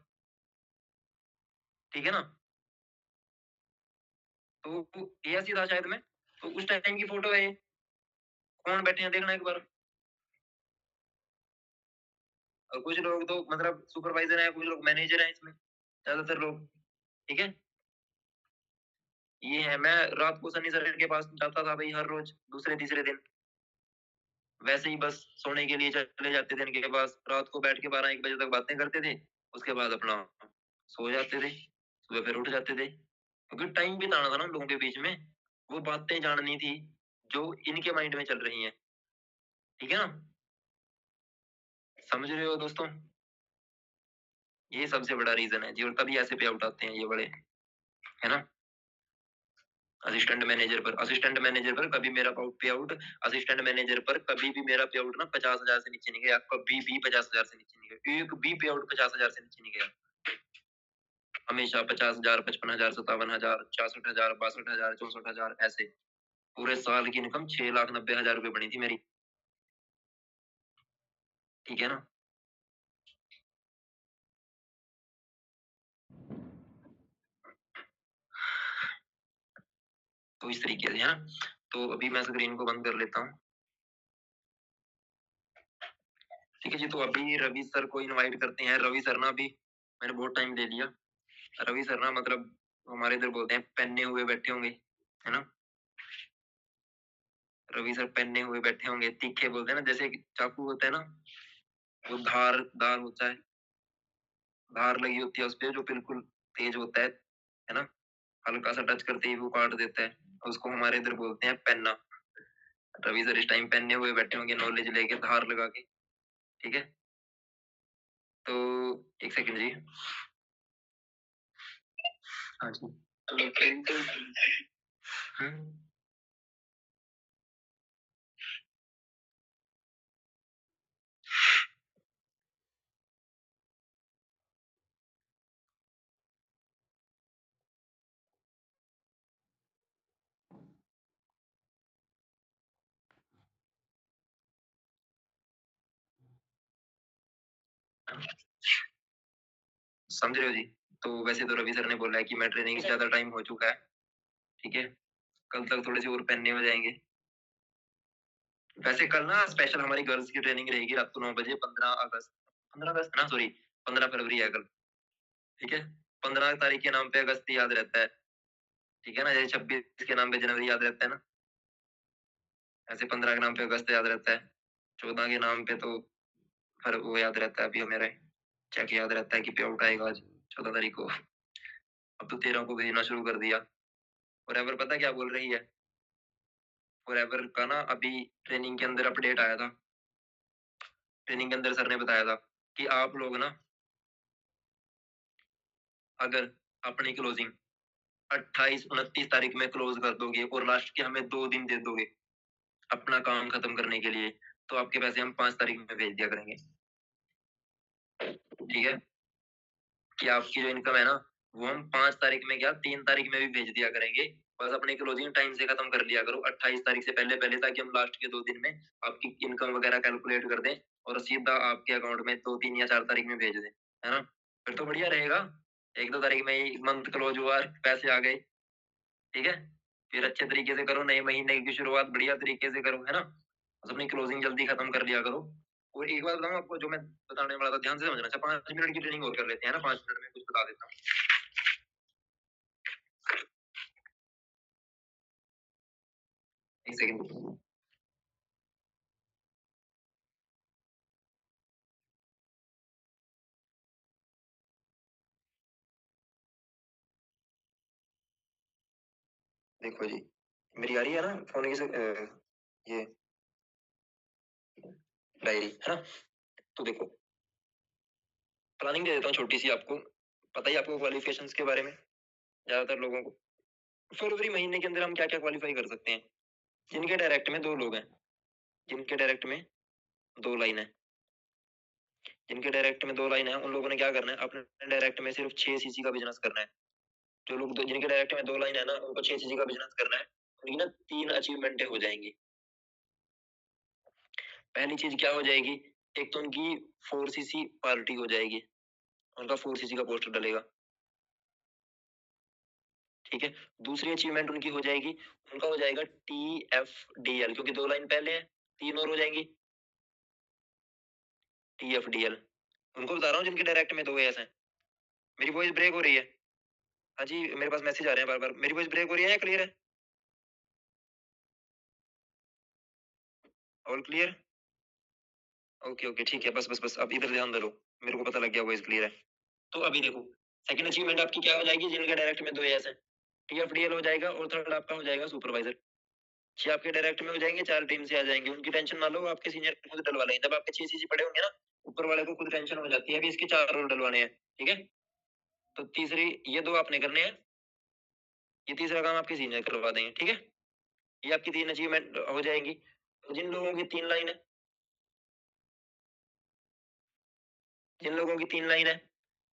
ठीक है ना, तो ये ऐसी था शायद मैं। तो उस टाइम की फोटो है ये। कौन बैठे हैं देखना एक बार। और कुछ लोग तो मतलब सुपरवाइजर हैं, कुछ लोग मैनेजर हैं इसमें, ज्यादातर लोग। ठीक है, ये है। मैं रात को सनी सर के पास जाता था भाई, हर रोज, दूसरे तीसरे दिन। वैसे ही बस सोने के लिए चले जाते थे इनके पास, रात को बैठ के 12-1 बजे तक बातें करते थे। उसके बाद अपना सो जाते थे, सुबह फिर उठ जाते थे, क्योंकि टाइम बिताना था ना उन लोगों के बीच में। वो बातें जाननी थी जो इनके माइंड में चल रही हैं। ठीक है ना, समझ रहे हो दोस्तों? ये सबसे बड़ा रीजन है जी, और तभी ऐसे पे आउट आते हैं ये बड़े, है ना। असिस्टेंट मैनेजर पर कभी मेरा पे आउट, असिस्टेंट मैनेजर पर कभी भी मेरा पे आउट ना 50,000 से नीचे नहीं गया, कभी भी 50,000 से नीचे नहीं गया, एक भी पे आउट 50,000 से नीचे नहीं गया। हमेशा 50,000, 55,000, 57,000, 66,000, 62,000, 64,000, ऐसे। पूरे साल की इनकम 6,90,000 रुपए बनी थी मेरी। ठीक है ना, तो इस तरीके से है ना। तो अभी मैं स्क्रीन को बंद कर लेता हूँ। ठीक है जी, तो अभी रवि सर को इनवाइट करते हैं। रवि सर ना, अभी मैंने बहुत टाइम ले लिया। रवि सर ना, मतलब हमारे इधर बोलते हैं पहने हुए बैठे होंगे, है ना। रवि सर पहने हुए बैठे होंगे, तीखे बोलते हैं ना, जैसे चाकू होता है ना, वो धार होता है, धार लगी होती है उस पे, जो बिल्कुल तेज होता है ना। हल्का सा टच करते ही वो काट देता है। उसको हमारे इधर बोलते हैं पेन्ना। रवि सर इस टाइम पहने हुए बैठे होंगे, नॉलेज लेके, धार लगा के। ठीक है, तो एक सेकंड जी। हाँ जी, हम्म, समझ रहे हो जी? तो वैसे तो रवि सर ने बोला है कि मैं ट्रेनिंग से ज्यादा टाइम हो चुका है। ठीक है, कल तक थोड़े से और पहनने हो जाएंगे। वैसे कल ना स्पेशल हमारी गर्ल्स की ट्रेनिंग रहेगी रात को 9 बजे, 15 अगस्त, 15 अगस्त ना, सॉरी, 15 फरवरी है कल। ठीक है, 15 तारीख के नाम पे अगस्त याद रहता है। ठीक है ना, जैसे 26 के नाम पे जनवरी याद रहता है ना, ऐसे 15 के नाम पे अगस्त याद रहता है। 14 के नाम पे तो फिर वो याद रहता है, अभी मेरे चेक याद रहता है कि पे आउट आएगा आज 14 तारीख को। अब तो 13 को भेजना शुरू कर दिया। और एवर पता क्या बोल रही है? फॉरएवर का ना अभी ट्रेनिंग के अंदर अपडेट आया था। ट्रेनिंग के अंदर सर ने बताया था कि आप लोग ना, अगर अपनी क्लोजिंग 28-29 तारीख में क्लोज कर दोगे और लास्ट के हमें 2 दिन दे दोगे अपना काम खत्म करने के लिए, तो आपके पैसे हम 5 तारीख में भेज दिया करेंगे। ठीक है, कि आपकी जो इनकम है ना, वो हम 5 तारीख में क्या, 3 तारीख में भी भेज दिया करेंगे। बस अपनी क्लोजिंग टाइम से खत्म कर लिया करो 28 तारीख से पहले पहले, ताकि हम लास्ट के 2 दिन में आपकी इनकम वगैरह कैलकुलेट कर दें और सीधा आपके अकाउंट में 2, 3 या 4 तारीख में भेज दें, है ना। फिर तो बढ़िया रहेगा। 1-2 तारीख में ही मंथ क्लोज हुआ, पैसे आ गए। ठीक है, फिर अच्छे तरीके से करो, नए महीने की शुरुआत बढ़िया तरीके से करो, है ना? बस अपनी क्लोजिंग जल्दी खत्म कर लिया करो। और एक बात बताऊँ आपको जो मैं बताने वाला था, ध्यान से समझना। अच्छा 5 मिनट की ट्रेनिंग और कर लेते हैं ना, 5 मिनट में कुछ बता देता हूँ। एक सेकंड। देखो जी, मेरी आ रही है ना फ़ोन की ये डायरी, है ना? तो देखो, प्लानिंग दे देता हूँ छोटी-सी आपको। पता ही है आपको क्वालिफ़िकेशंस के बारे में, ज़्यादातर लोगों को। फरवरी महीने के अंदर हम क्या-क्या क्वालीफाई कर सकते हैं? जिनके डायरेक्ट में 2 लोग हैं, जिनके डायरेक्ट में 2 लाइन है, जिनके डायरेक्ट में 2 लाइन है, उन लोगों ने क्या करना है, अपने डायरेक्ट में सिर्फ 6 सीसी का बिज़नेस करना है। जो लोग जिनके डायरेक्ट में 2 लाइन है ना, उनको 6 सीसी का बिज़नेस करना है। उनकी ना 3 अचीवमेंटें हो जाएँगी। पहली चीज़ क्या हो जाएगी, एक तो उनकी 4 सीसी पार्टी हो जाएगी। उनका 4 सीसी का पोस्टर डलेगा, ठीक है? दूसरी अचीवमेंट उनकी हो जाएगी, उनका हो जाएगा टीएफडीएल, क्योंकि 2 लाइन पहले है, 3 और हो जाएँगी। टीएफडीएल, उनको बता रहा हूँ जिनके डायरेक्ट में 2 एस हैं। मेरी वॉइस ब्रेक हो रही है? हाँ जी, मेरे पास मैसेज आ रहे हैं बार-बार। मेरी वॉइस ब्रेक हो रही है या क्लियर है? All clear? ओके, ओके, ठीक है। बस अब इधर ध्यान दे लो। मेरे को पता लग गया वॉइस क्लियर है। तो अभी देखो, सेकंड अचीवमेंट आपकी क्या हो जाएगी, जिनके डायरेक्ट में 2 एस हैं। टीएफडीएल हो जाएगा और थर्ड आपका हो जाएगा सुपरवाइजर। 6 आपके डायरेक्ट में हो जाएंगे, 4 टीम से आ जाएंगे। उनकी टेंशन ना लो, आपके सीनियर खुद डलवा लेंगे। जब आपके 6 सीसी पड़े होंगे ना, ऊपर वाले को खुद टेंशन हो जाती है, अभी इसके 4 रोल डलवाने हैं, ठीक है? तो तीसरी ये 2 आपने करने हैं, ये तीसरा काम आपके सीनियर करवा देंगे, ठीक है? ये आपकी 3 अचीवमेंट हो जाएंगी। तो जिन लोगों की 3 लाइन है, जिन लोगों की 3 लाइन है,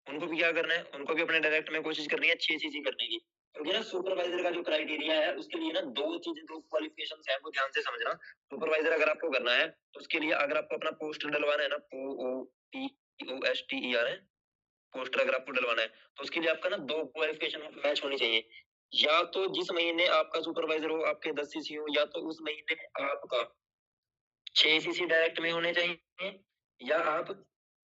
उनको भी क्या करना है, उनको भी अपने डायरेक्ट में कोशिश करनी है 6 सीसी करने की। क्योंकि ना सुपरवाइजर का जो क्राइटेरिया है, उसके लिए ना 2 चीजें, 2 क्वालिफिकेशंस हैं, वो ध्यान से समझना। सुपरवाइजर अगर आपको करना है, तो उसके लिए अगर आपको अपना पोस्टर डलवाना है ना, पोस्टर है, पोस्टर अगर आपको डलवाना है, तो उसके लिए आपका ना 2 क्वालिफिकेशन मैच होनी चाहिए। या तो जिस महीने आपका सुपरवाइजर हो, आपके 10 सीसी हो, या तो उस महीने आपका 6 सीसी डायरेक्ट में होने चाहिए, या आप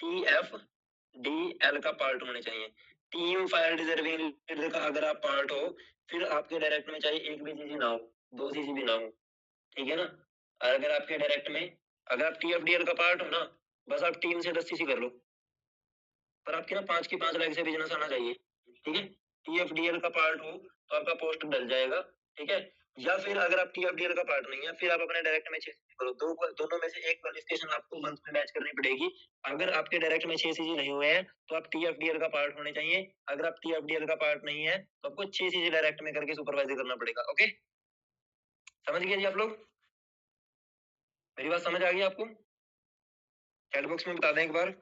टीएफडीएल का पार्ट होने चाहिए। टीम फायर डिजर्विंग लीडर का अगर आप पार्ट हो, फिर आपके डायरेक्ट में चाहे 1 भी सीसी ना हो, 2 सीसी भी ना हो, ठीक है ना? और अगर आपके डायरेक्ट में, अगर आप टीएफडीएल का पार्ट हो ना, बस आप टीम से 10 सीसी कर लो, पर आपकी ना 5 की 5 लाख से बिजनेस आना चाहिए, ठीक है? टीएफडीएल का पार्ट हो तो आपका पोस्ट डल जाएगा, ठीक है? या फिर अगर आप टीएफडीएल का पार्ट नहीं है, फिर आप अपने डायरेक्ट में 6 करो। दोनों में से एक क्वालिफिकेशन आपको मंथ में मैच करनी पड़ेगी। अगर आपके डायरेक्ट में 6 सीजी नहीं हुए हैं, तो आप टीएफडीएल का पार्ट होने चाहिए। अगर आप टीएफडीएल का पार्ट नहीं है, तो आपको 6 सीजी डायरेक्ट में करके सुपरवाइजर करना पड़ेगा। ओके? समझ गए जी आप लोग? मेरी बात समझ आ गई आपको? चैट बॉक्स में बता दें एक बार।